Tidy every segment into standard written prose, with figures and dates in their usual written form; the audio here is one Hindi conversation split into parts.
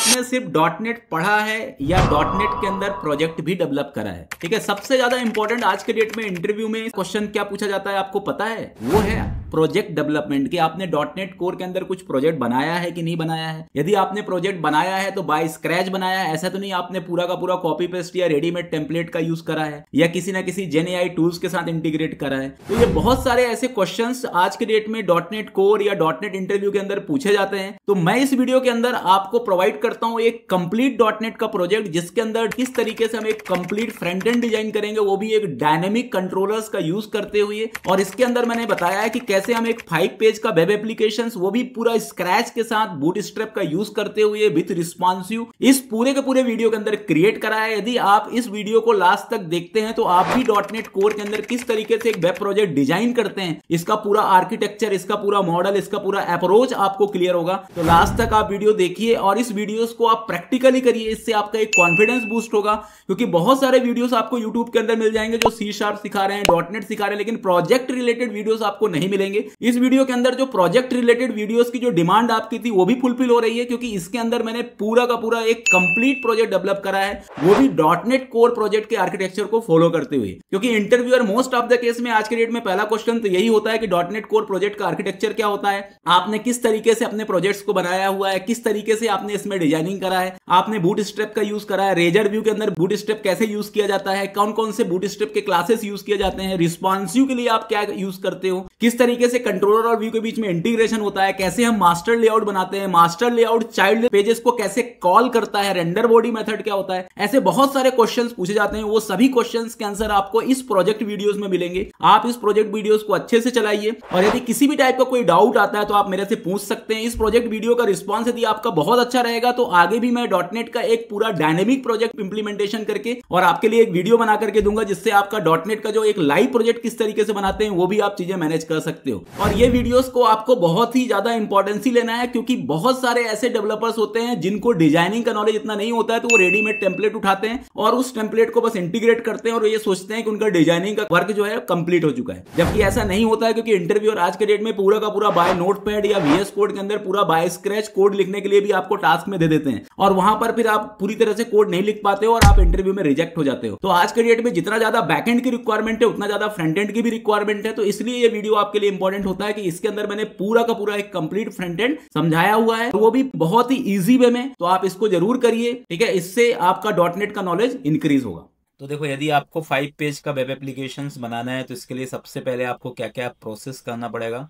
आपने सिर्फ .NET पढ़ा है या .NET के अंदर प्रोजेक्ट भी डेवलप करा है? ठीक है, सबसे ज्यादा इंपॉर्टेंट आज के डेट में इंटरव्यू में क्वेश्चन क्या पूछा जाता है आपको पता है? वो है प्रोजेक्ट डेवलपमेंट, कि आपने .NET कोर के अंदर कुछ प्रोजेक्ट बनाया है कि नहीं बनाया है। यदि आपने प्रोजेक्ट बनाया है तो बाय स्क्रैच बनाया है, ऐसा तो नहीं आपने पूरा का पूरा कॉपी पेस्ट या रेडीमेड टेम्पलेट का यूज करा है या किसी ना किसी जेन एआई टूल्स के साथ इंटीग्रेट करा है। तो ये बहुत सारे ऐसे क्वेश्चंस आज के डेट में .NET कोर या .NET इंटरव्यू के अंदर पूछे जाते हैं। तो मैं इस वीडियो के अंदर आपको प्रोवाइड करता हूं एक कंप्लीट .NET का प्रोजेक्ट, जिसके अंदर किस तरीके से हम एक कंप्लीट फ्रंट एंड डिजाइन करेंगे, वो भी एक डायनेमिक कंट्रोलर्स का यूज करते हुए। और इसके अंदर मैंने बताया है कि कैसे हम एक 5 पेज का वेब एप्लीकेशन, वो भी पूरा स्क्रैच के साथ बूटस्ट्रैप का यूज करते हुए विथ रिस्पॉन्सिव, इस पूरे के पूरे वीडियो के अंदर क्रिएट करा है। यदि आप इस वीडियो को लास्ट तक देखते हैं तो आप भी .NET कोर के अंदर किस तरीके से एक वेब प्रोजेक्ट डिजाइन करते हैं, इसका पूरा आर्किटेक्चर, इसका पूरा मॉडल, इसका पूरा अप्रोच आपको क्लियर होगा। तो लास्ट तक आप वीडियो देखिए और इस वीडियोस को आप प्रैक्टिकली करिए, इससे आपका एक कॉन्फिडेंस बूस्ट होगा। क्योंकि बहुत सारे वीडियोस आपको यूट्यूब के अंदर मिल जाएंगे जो C# सिखा रहे हैं, .NET सिखा रहे हैं, लेकिन प्रोजेक्ट रिलेटेड वीडियोस आपको नहीं मिलेंगे। इस वीडियो के अंदर जो प्रोजेक्ट रिलेटेड वीडियोस की जो डिमांड आपकी थी वो भी फुलफिल हो रही है, क्योंकि इसके अंदर मैंने पूरा का पूरा एक कंप्लीट प्रोजेक्ट डेवलप करा है, वो भी .NET कोर प्रोजेक्ट के आर्किटेक्चर को फॉलो करते हुए। क्योंकि interviewer most of the case में आज के डेट में पहला क्वेश्चन तो यही होता है कि .NET कोर प्रोजेक्ट का आर्किटेक्चर क्या होता है, आपने किस तरीके से अपने प्रोजेक्ट्स को बनाया हुआ है, किस तरीके से आपने इसमें डिजाइनिंग करा है, आपने बूटस्ट्रैप का यूज करा है, रेजर व्यू के अंदर बूटस्ट्रैप कैसे यूज किया जाता है, कौन कौन से बूटस्ट्रैप के क्लासेस यूज किए जाते हैं, रिस्पॉन्सिव के लिए आप क्या यूज करते हो, किस तरीके से कंट्रोलर और व्यू के बीच में इंटीग्रेशन होता है, कैसे हम मास्टर लेआउट बनाते हैं, मास्टर लेआउट चाइल्ड पेजेस को कैसे कॉल करता है, रेंडर बॉडी मेथड क्या होता है। ऐसे बहुत सारे क्वेश्चंस पूछे जाते हैं, वो सभी क्वेश्चंस के आंसर आपको इस प्रोजेक्ट वीडियोस में मिलेंगे। आप इस प्रोजेक्ट वीडियोस को अच्छे से चलाइए और यदि किसी भी टाइप का कोई डाउट आता है तो आप मेरे से पूछ सकते हैं। इस प्रोजेक्ट वीडियो का रिस्पांस यदि आपका बहुत अच्छा रहेगा तो आगे भी मैं .NET का एक पूरा डायनेमिक प्रोजेक्ट इंप्लीमेंटेशन करके और आपके लिए एक वीडियो बना करके दूंगा, जिससे आपका .NET का जो एक लाइव प्रोजेक्ट किस तरीके से बनाते हैं वो भी आप चीजें मैनेज कर सकते हो। और ये वीडियोस को आपको बहुत ही ज्यादा इंपॉर्टेंस लेना है, क्योंकि बहुत सारे ऐसे डेवलपर्स होते हैं जिनको डिजाइनिंग का नॉलेज इतना नहीं होता है, तो वो रेडीमेड टेम्पलेट उठाते हैं और उस टेम्पलेट को बस इंटीग्रेट करते हैं और ये सोचते हैं कि उनका डिजाइनिंग का वर्क जो है कंप्लीट हो चुका है, जबकि ऐसा नहीं होता है। क्योंकि इंटरव्यूअर आज के डेट में पूरा का पूरा बाय नोटपैड या VS कोड के अंदर पूरा बाय स्क्रैच कोड लिखने के लिए भी आपको टास्क में दे देते हैं और वहां पर फिर आप पूरी तरह से कोड नहीं लिख पाते हो और आप इंटरव्यू में रिजेक्ट हो जाते हो। तो आज के डेट में जितना ज्यादा बैकएंड की रिक्वायरमेंट है उतना ज्यादा फ्रंट एंड की भी रिक्वायरमेंट है। तो इसलिए ये वीडियो आपके लिए इंपॉर्टेंट होता है कि इसके अंदर मैंने पूरा का पूरा एक कंप्लीट फ्रंट एंड समझाया हुआ है, वो भी बहुत ही इजी वे में। तो आप इसको जरूर करिए, ठीक है, इससे आपका .NET का नॉलेज इंक्रीज होगा। तो देखो, यदि आपको 5 पेज का वेब एप्लीकेशंस बनाना है तो इसके लिए सबसे पहले आपको क्या क्या प्रोसेस करना पड़ेगा।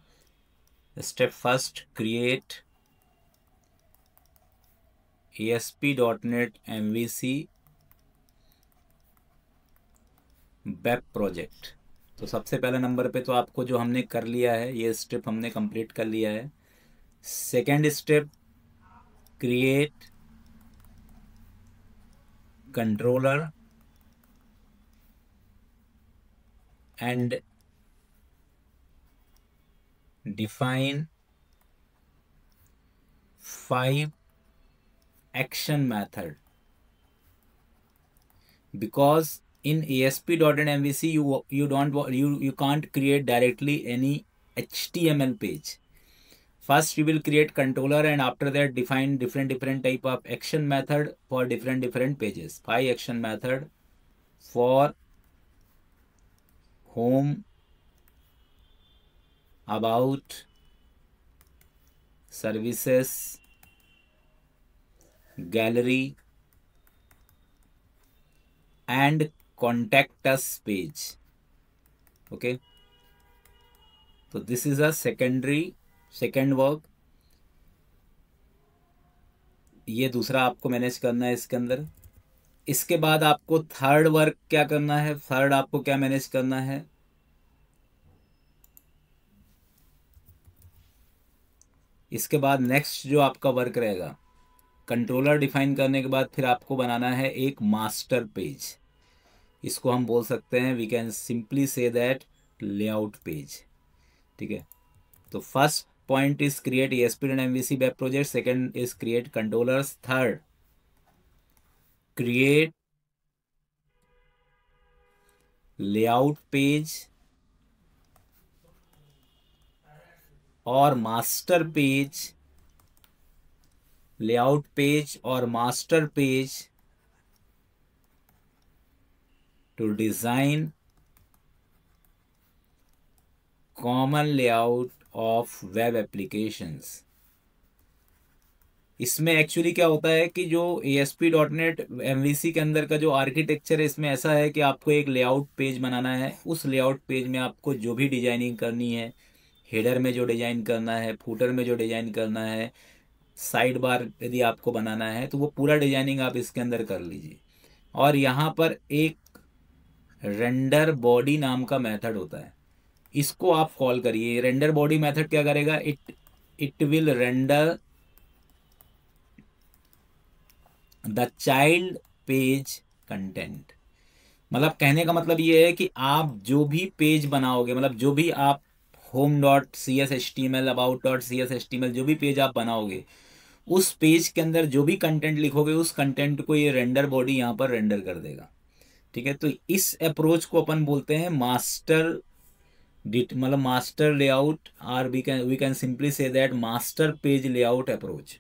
Step first, create ASP.NET MVC web project. तो सबसे पहले नंबर पे तो आपको जो हमने कर लिया है, ये स्टेप हमने कंप्लीट कर लिया है। Second step, create controller and define 5 action method, because in ASP.NET MVC you can't create directly any HTML page. First you will create controller and after that define different type of action method for different pages. 5 action method for home, about, services, gallery and contact us page. Okay, so this is a second work. ये दूसरा आपको मैनेज करना है इसके अंदर। इसके बाद आपको थर्ड वर्क क्या करना है, थर्ड आपको क्या मैनेज करना है, इसके बाद नेक्स्ट जो आपका वर्क रहेगा, कंट्रोलर डिफाइन करने के बाद फिर आपको बनाना है एक मास्टर पेज। इसको हम बोल सकते हैं, we can simply say that layout page. ठीक है, तो first point is create ASP.NET MVC web project, second is create controllers, third create layout page और मास्टर पेज लेआउट पेज और master page to design common layout of web applications. इसमें एक्चुअली क्या होता है कि जो ASP.NET MVC के अंदर का जो आर्किटेक्चर है, इसमें ऐसा है कि आपको एक लेआउट पेज बनाना है। उस लेआउट पेज में आपको जो भी डिजाइनिंग करनी है, हेडर में जो डिजाइन करना है, फूटर में जो डिजाइन करना है, साइड बार यदि आपको बनाना है, तो वो पूरा डिजाइनिंग आप इसके अंदर कर लीजिए। और यहाँ पर एक रेंडर बॉडी नाम का मेथड होता है, इसको आप कॉल करिए। रेंडर बॉडी मेथड क्या करेगा, it will render the child page content. मतलब कहने का मतलब ये है कि आप जो भी पेज बनाओगे, मतलब जो भी आप home.cshtml about.cshtml जो भी पेज आप बनाओगे, उस पेज के अंदर जो भी कंटेंट लिखोगे, उस कंटेंट को ये रेंडर बॉडी यहाँ पर रेंडर कर देगा। ठीक है, तो इस अप्रोच को अपन बोलते हैं मास्टर मतलब मास्टर लेआउट, और we can simply say that master page layout approach.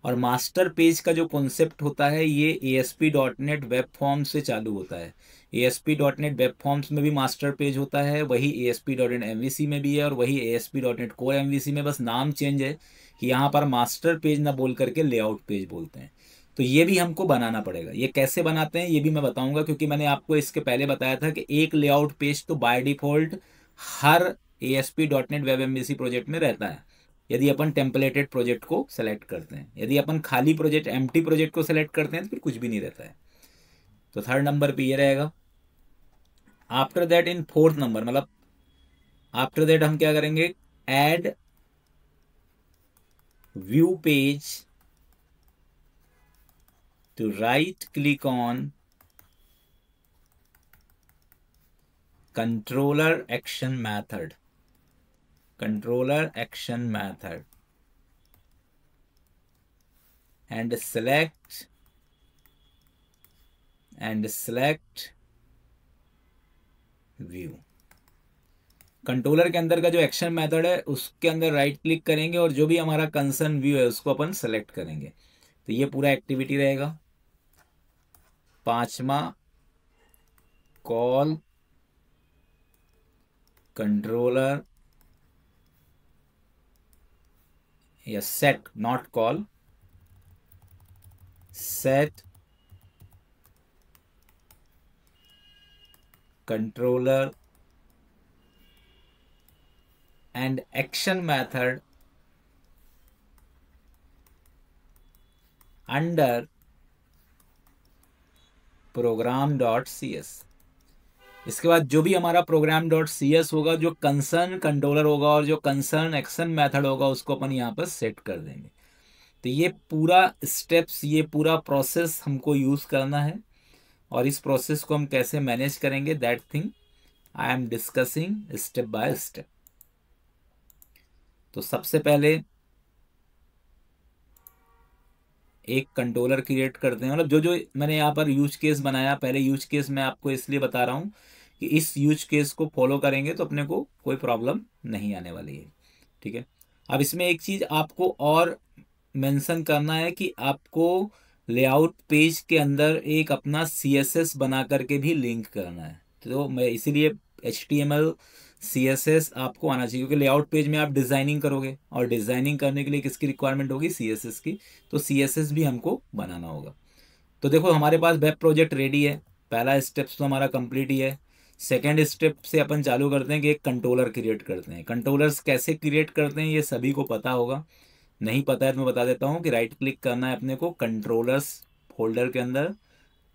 और मास्टर पेज का जो कॉन्सेप्ट होता है ये ASP.NET वेब फॉर्म से चालू होता है। ASP.NEट वेब फॉर्म्स में भी मास्टर पेज होता है, वही ASP.NEट MVC में भी है, और वही ASP.NEट कोर MVC में, बस नाम चेंज है कि यहाँ पर मास्टर पेज ना बोल करके लेआउट पेज बोलते हैं। तो ये भी हमको बनाना पड़ेगा। ये कैसे बनाते हैं ये भी मैं बताऊंगा, क्योंकि मैंने आपको इसके पहले बताया था कि एक लेआउट पेज तो बाय डिफॉल्ट हर ASP.NEट वेब MVC प्रोजेक्ट में रहता है, यदि अपन टेम्पलेटेड प्रोजेक्ट को सेलेक्ट करते हैं। यदि अपन खाली प्रोजेक्ट एम्प्टी प्रोजेक्ट को सेलेक्ट करते हैं तो फिर कुछ भी नहीं रहता है। तो थर्ड नंबर पे ये रहेगा। After that in fourth number, मतलब आफ्टर दैट हम क्या करेंगे, add view page to right click on controller action method, controller action method and select view. Controller के अंदर का जो एक्शन मेथड है उसके अंदर राइट क्लिक करेंगे और जो भी हमारा कंसर्न व्यू है उसको अपन सेलेक्ट करेंगे। तो ये पूरा एक्टिविटी रहेगा। पांचवा, कॉल कंट्रोलर या set, not call, set controller and action method under program.cs। इसके बाद जो भी हमारा program.cs होगा, जो कंसर्न कंट्रोलर होगा और जो कंसर्न एक्शन मेथड होगा, उसको अपन यहाँ पर सेट कर देंगे। तो ये पूरा स्टेप्स, ये पूरा प्रोसेस हमको यूज करना है। और इस प्रोसेस को हम कैसे मैनेज करेंगे, that thing I am discussing step by step. तो सबसे पहले एक कंट्रोलर क्रिएट करते हैं। मतलब जो जो मैंने यहाँ पर यूज केस बनाया, पहले यूज केस मैं आपको इसलिए बता रहा हूँ कि इस यूज केस को फॉलो करेंगे तो अपने को कोई प्रॉब्लम नहीं आने वाली है। ठीक है, अब इसमें एक चीज आपको और मेंशन करना है कि आपको लेआउट पेज के अंदर एक अपना CSS बना करके भी लिंक करना है। तो मैं इसीलिए HTML CSS आपको आना चाहिए, क्योंकि लेआउट पेज में आप डिजाइनिंग करोगे और डिजाइनिंग करने के लिए किसकी रिक्वायरमेंट होगी, CSS की। तो CSS भी हमको बनाना होगा। तो देखो हमारे पास वेब प्रोजेक्ट रेडी है, पहला स्टेप तो हमारा कंप्लीट ही है। सेकेंड स्टेप से अपन चालू करते हैं कि एक कंट्रोलर क्रिएट करते हैं। कंट्रोलर्स कैसे क्रिएट करते हैं ये सभी को पता होगा, नहीं पता है तो मैं बता देता हूँ कि राइट क्लिक करना है अपने को, कंट्रोलर्स फोल्डर के अंदर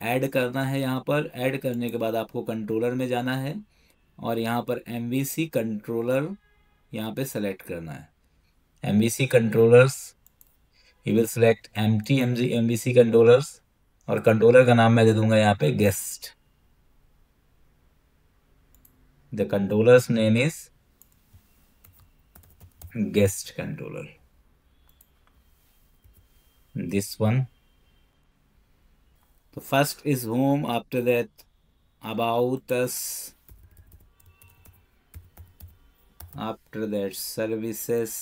ऐड करना है। यहाँ पर ऐड करने के बाद आपको कंट्रोलर में जाना है और यहाँ पर MVC कंट्रोलर यहाँ पे सेलेक्ट करना है। MVC controllers, you will select empty MVC controllers, और कंट्रोलर का नाम मैं दे दूंगा यहाँ पे guest. The controllers name is guest controller, this one. तो first is home, after that about us, after that services,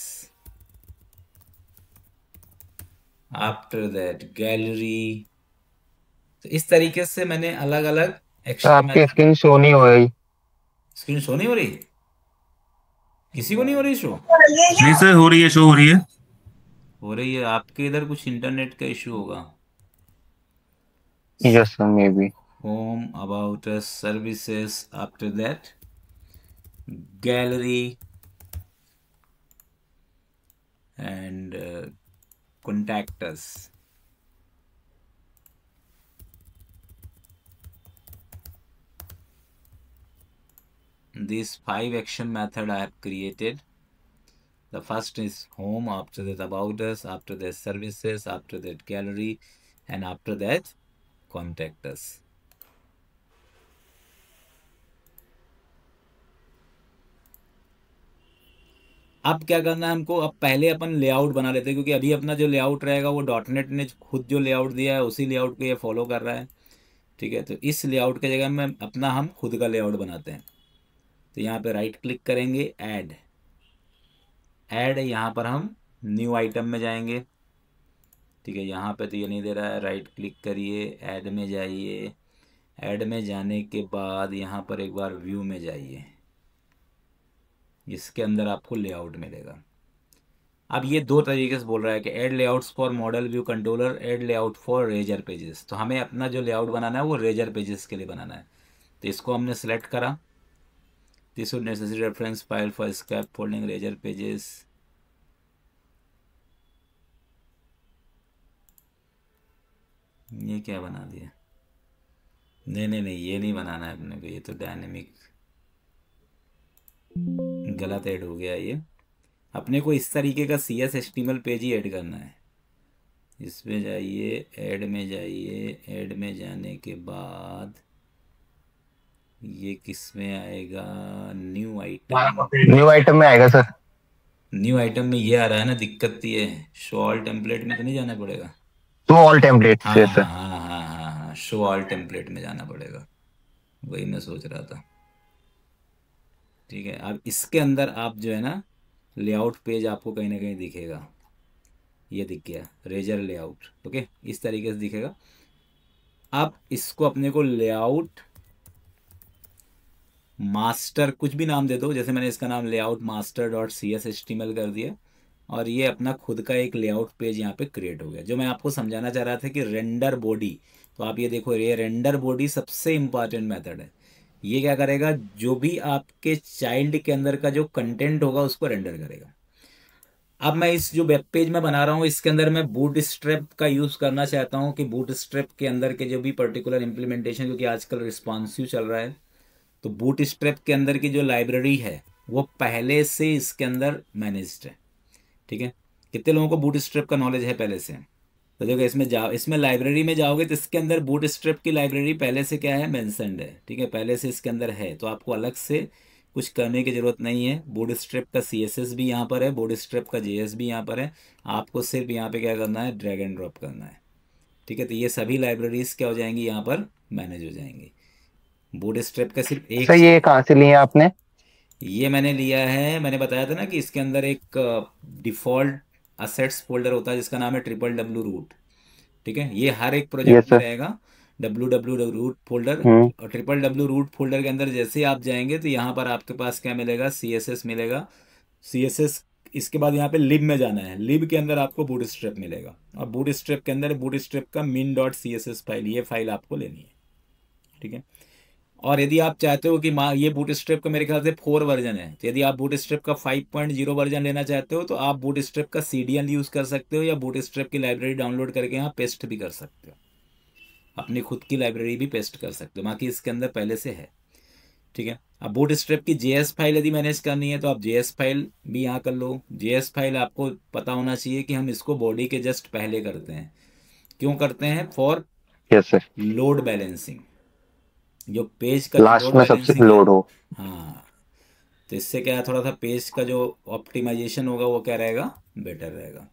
after that gallery. तो इस तरीके से मैंने अलग अलग सर एक्शन आपकी मेथड। स्क्रीन शो नहीं हो रही। स्क्रीन शो नहीं हो रही? किसी को नहीं हो रही शो? नहीं सर, हो रही है, शो हो रही है। हो रही है, आपके इधर कुछ इंटरनेट का इशू होगा। Yes sir, may be. Home, about us, services, after that gallery and contact us. These 5 action method I have created. The first is home, after that about us, after that services, after that gallery, and after that contact us. अब क्या करना है हमको? अब पहले अपन लेआउट बना लेते हैं, क्योंकि अभी अपना जो लेआउट रहेगा वो डॉट नेट ने खुद जो लेआउट दिया है उसी लेआउट को ये फॉलो कर रहा है। ठीक है, तो इस लेआउट के जगह में अपना हम खुद का लेआउट बनाते हैं। तो यहाँ पे राइट क्लिक करेंगे, ऐड। ऐड, यहाँ पर हम न्यू आइटम में जाएंगे। ठीक है, यहाँ पे तो ये नहीं दे रहा है, राइट क्लिक करिए, ऐड में जाइए। ऐड में जाने के बाद यहाँ पर एक बार व्यू में जाइए, इसके अंदर आपको लेआउट मिलेगा। अब ये दो तरीके से बोल रहा है कि add layouts for model view controller, add layout for razor pages. तो हमें अपना जो लेआउट बनाना है वो रेजर पेजेस के लिए बनाना है। तो इसको हमने सेलेक्ट करा। This would necessary reference file for scaffolding razor pages. ये क्या बना दिया? नहीं नहीं नहीं, ये नहीं बनाना है अपने को, ये तो डायनेमिक गलत ऐड हो गया ये। अपने को इस तरीके का CSHTML पेज ही ऐड करना है। इसमें जाइए, ऐड में जाइए, ऐड में जाने के बाद ये किस में आएगा? New item. न्यू आइटम में आएगा सर। न्यू आइटम में ये आ रहा है ना, दिक्कत तो ये है। शो ऑल टेम्पलेट में तो नहीं जाना पड़ेगा? तो ऑल टेम्पलेट्स, हाँ यस हाँ सर। हाँ हाँ हाँ हाँ, शो ऑल टेम्पलेट में जाना पड़ेगा। वही मैं सोच रहा था। ठीक है, अब इसके अंदर आप जो है ना, लेआउट पेज आपको कहीं ना कहीं दिखेगा। ये दिख गया, रेजर लेआउट। ओके, इस तरीके से दिखेगा। अब इसको अपने को लेआउट मास्टर कुछ भी नाम दे दो, जैसे मैंने इसका नाम लेआउट मास्टर डॉट CSHTML कर दिया। और ये अपना खुद का एक लेआउट पेज यहाँ पे क्रिएट हो गया। जो मैं आपको समझाना चाह रहा था कि रेंडर बॉडी, तो आप ये देखो, ये रेंडर बॉडी सबसे इंपॉर्टेंट मेथड है। ये क्या करेगा? जो भी आपके चाइल्ड के अंदर का जो कंटेंट होगा उसको रेंडर करेगा। अब मैं इस जो वेब पेज में बना रहा हूँ इसके अंदर मैं बूट स्ट्रैप का यूज़ करना चाहता हूँ, कि बूट स्ट्रैप के अंदर के जो भी पर्टिकुलर इम्प्लीमेंटेशन, क्योंकि आजकल रिस्पॉन्सिव चल रहा है, तो बूट स्ट्रैप के अंदर की जो लाइब्रेरी है वो पहले से इसके अंदर मैनेज्ड है। ठीक है, कितने लोगों को बूट स्ट्रैप का नॉलेज है पहले से? तो देखो, इसमें जाओ, इसमें लाइब्रेरी में जाओगे तो इसके अंदर बूट स्ट्रैप की लाइब्रेरी पहले से क्या है, मेंशन्ड है। ठीक है, पहले से इसके अंदर है, तो आपको अलग से कुछ करने की ज़रूरत नहीं है। बूट स्ट्रैप का CSS भी यहाँ पर है, बूट स्ट्रैप का JS भी यहाँ पर है। आपको सिर्फ यहाँ पे क्या करना है, ड्रैग एंड ड्रॉप करना है। ठीक है, तो ये सभी लाइब्रेरीज क्या हो जाएंगी, यहाँ पर मैनेज हो जाएंगी। बूट स्ट्रैप का सिर्फ एक सर ये कहाँ से लिए आपने? ये मैंने लिया है, मैंने बताया था ना कि इसके अंदर एक डिफ़ॉल्ट असेट्स फोल्डर होता है जिसका नाम है ट्रिपल W रूट। ठीक है, ये हर एक प्रोजेक्ट यस में सर। रहेगा, WW रूट फोल्डर। हम्म। और ट्रिपल W रूट फोल्डर के अंदर जैसे ही आप जाएंगे तो यहाँ पर आपके पास क्या मिलेगा, CSS मिलेगा। CSS, इसके बाद यहाँ पे लिब में जाना है, लिब के अंदर आपको बूट स्ट्रैप मिलेगा। और बूट स्ट्रैप के अंदर बूट स्ट्रैप का min.css फाइल, ये फाइल आपको लेनी है। ठीक है, और यदि आप चाहते हो कि माँ ये बूट स्ट्रैप का मेरे ख्याल से 4 वर्जन है, तो यदि आप बूट स्ट्रैप का 5.0 वर्जन लेना चाहते हो तो आप बूट स्ट्रैप का CDN यूज़ कर सकते हो, या बूट स्ट्रैप की लाइब्रेरी डाउनलोड करके यहाँ पेस्ट भी कर सकते हो। अपनी खुद की लाइब्रेरी भी पेस्ट कर सकते हो, बाकी इसके अंदर पहले से है। ठीक है, अब बूट स्ट्रैप की JS फाइल यदि मैनेज करनी है तो आप JS फाइल भी यहाँ कर लो। JS फाइल आपको पता होना चाहिए कि हम इसको बॉडी के जस्ट पहले करते हैं। क्यों करते हैं? For yes sir. Load balancing, जो पेज का जो लास्ट लोड में सबसे बैलेंसिंग है। लोड हो। हाँ, तो इससे क्या है, थोड़ा सा पेज का जो ऑप्टिमाइजेशन होगा वो क्या रहेगा, बेटर रहेगा।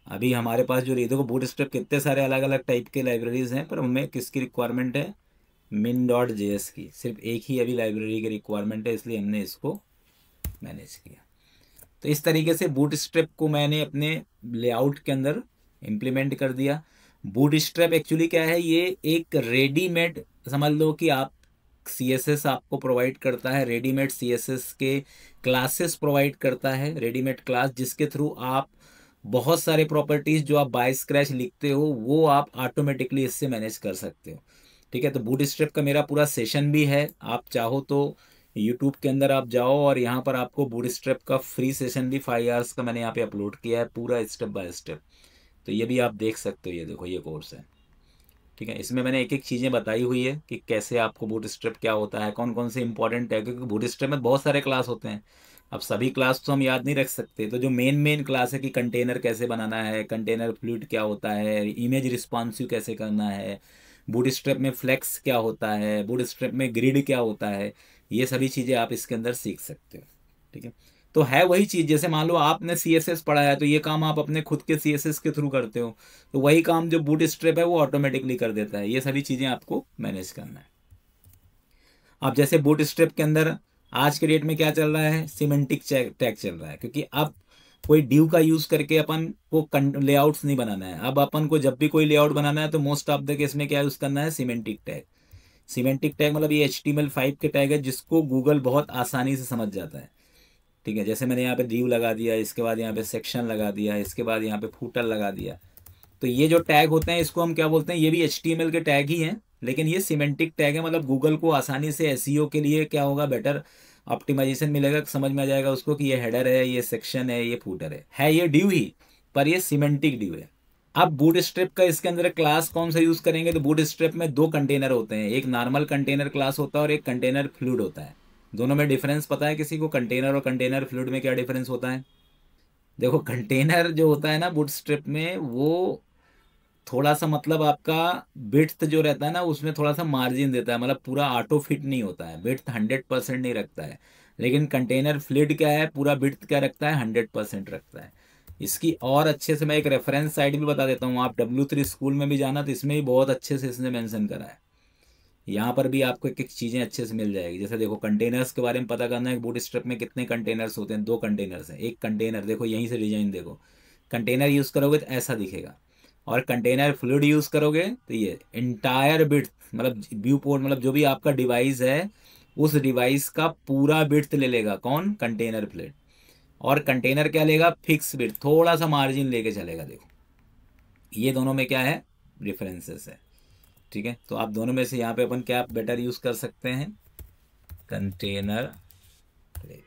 अभी हमारे पास जो देखो बूट स्ट्रैप कितने सारे अलग अलग टाइप के लाइब्रेरीज हैं, पर उनमें किसकी रिक्वायरमेंट है, min.js की। सिर्फ एक ही अभी लाइब्रेरी की रिक्वायरमेंट है, इसलिए हमने इसको मैनेज किया। तो इस तरीके से बूट स्ट्रैप को मैंने अपने लेआउट के अंदर इम्प्लीमेंट कर दिया। बूटस्ट्रैप एक्चुअली क्या है, ये एक रेडीमेड, समझ लो कि आप CSS आपको प्रोवाइड करता है, रेडीमेड CSS के क्लासेस प्रोवाइड करता है, रेडीमेड क्लास जिसके थ्रू आप बहुत सारे प्रॉपर्टीज जो आप बाय स्क्रैच लिखते हो वो आप ऑटोमेटिकली इससे मैनेज कर सकते हो। ठीक है, तो बूटस्ट्रैप का मेरा पूरा सेशन भी है, आप चाहो तो यूट्यूब के अंदर आप जाओ और यहाँ पर आपको बूटस्ट्रैप का फ्री सेशन भी 5 आवर्स का मैंने यहाँ पे अपलोड किया है, पूरा स्टेप बाय स्टेप। तो ये भी आप देख सकते हो, ये देखो ये कोर्स है। ठीक है, इसमें मैंने एक एक चीज़ें बताई हुई है कि कैसे आपको बूटस्ट्रैप क्या होता है, कौन कौन से इंपॉर्टेंट है, क्योंकि बूटस्ट्रैप में बहुत सारे क्लास होते हैं। अब सभी क्लास तो हम याद नहीं रख सकते, तो जो मेन मेन क्लास है कि कंटेनर कैसे बनाना है, कंटेनर फ्लूइड क्या होता है, इमेज रिस्पॉन्सिव कैसे करना है, बूटस्ट्रैप में फ्लेक्स क्या होता है, बूटस्ट्रैप में ग्रिड क्या होता है, ये सभी चीज़ें आप इसके अंदर सीख सकते हो। ठीक है, तो है वही चीज़, जैसे मान लो आपने CSS पढ़ा है तो ये काम आप अपने खुद के CSS के थ्रू करते हो, तो वही काम जो बूटस्ट्रैप है वो ऑटोमेटिकली कर देता है। ये सभी चीज़ें आपको मैनेज करना है। अब जैसे बूटस्ट्रैप के अंदर आज के डेट में क्या चल रहा है, सिमेंटिक टैग चल रहा है, क्योंकि अब कोई ड्यू का यूज़ करके अपन को लेआउट्स नहीं बनाना है। अब अपन को जब भी कोई लेआउट बनाना है तो मोस्ट ऑफ द केस में क्या यूज़ करना है, सिमेंटिक टैग। सिमेंटिक टैग मतलब ये HTML5 के टैग है जिसको गूगल बहुत आसानी से समझ जाता है। ठीक है, जैसे मैंने यहाँ पे ड्यू लगा दिया, इसके बाद यहाँ पे सेक्शन लगा दिया, इसके बाद यहाँ पे फूटर लगा दिया, तो ये जो टैग होते हैं इसको हम क्या बोलते हैं, ये भी HTML के टैग ही हैं, लेकिन ये सिमेंटिक टैग है। मतलब गूगल को आसानी से SEO के लिए क्या होगा, बेटर ऑप्टिमाइजेशन मिलेगा, समझ में आ जाएगा उसको कि ये हेडर है, ये सेक्शन है, ये फूटर है ये ड्यू ही, पर ये सिमेंटिक ड्यू है। अब बूटस्ट्रैप का इसके अंदर क्लास कौन सा यूज़ करेंगे, तो बूटस्ट्रैप में 2 कंटेनर होते हैं, एक नॉर्मल कंटेनर क्लास होता है और एक कंटेनर फ्लूइड होता है। दोनों में डिफरेंस पता है किसी को, कंटेनर और कंटेनर फ्लूइड में क्या डिफरेंस होता है? देखो, कंटेनर जो होता है ना बूटस्ट्रैप में, वो थोड़ा सा मतलब आपका विड्थ जो रहता है ना उसमें थोड़ा सा मार्जिन देता है, मतलब पूरा ऑटो फिट नहीं होता है, विड्थ 100% नहीं रखता है। लेकिन कंटेनर फ्लूइड क्या है, पूरा विड्थ क्या रखता है, 100% रखता है। इसकी और अच्छे से मैं एक रेफरेंस साइट भी बता देता हूँ, आप W3 स्कूल में भी जाना तो इसमें भी बहुत अच्छे से इसने मेंशन करा है। यहाँ पर भी आपको एक एक चीज़ें अच्छे से मिल जाएगी। जैसे देखो, कंटेनर्स के बारे में पता करना है, बूटस्ट्रैप में कितने कंटेनर्स होते हैं, 2 कंटेनर्स हैं। एक कंटेनर देखो, यहीं से डिजाइन देखो, कंटेनर यूज़ करोगे तो ऐसा दिखेगा, और कंटेनर फ्लूइड यूज़ करोगे तो ये इंटायर बिट्स, मतलब व्यू पोर्ट, मतलब जो भी आपका डिवाइस है उस डिवाइस का पूरा बिट्स ले लेगा कौन, कंटेनर फ्लूइड। और कंटेनर क्या लेगा, फिक्स बिट, थोड़ा सा मार्जिन लेके चलेगा। देखो ये दोनों में क्या है, डिफरेंसेस है। ठीक है, तो आप दोनों में से यहाँ पे अपन क्या बेटर यूज़ कर सकते हैं, कंटेनर प्लेट।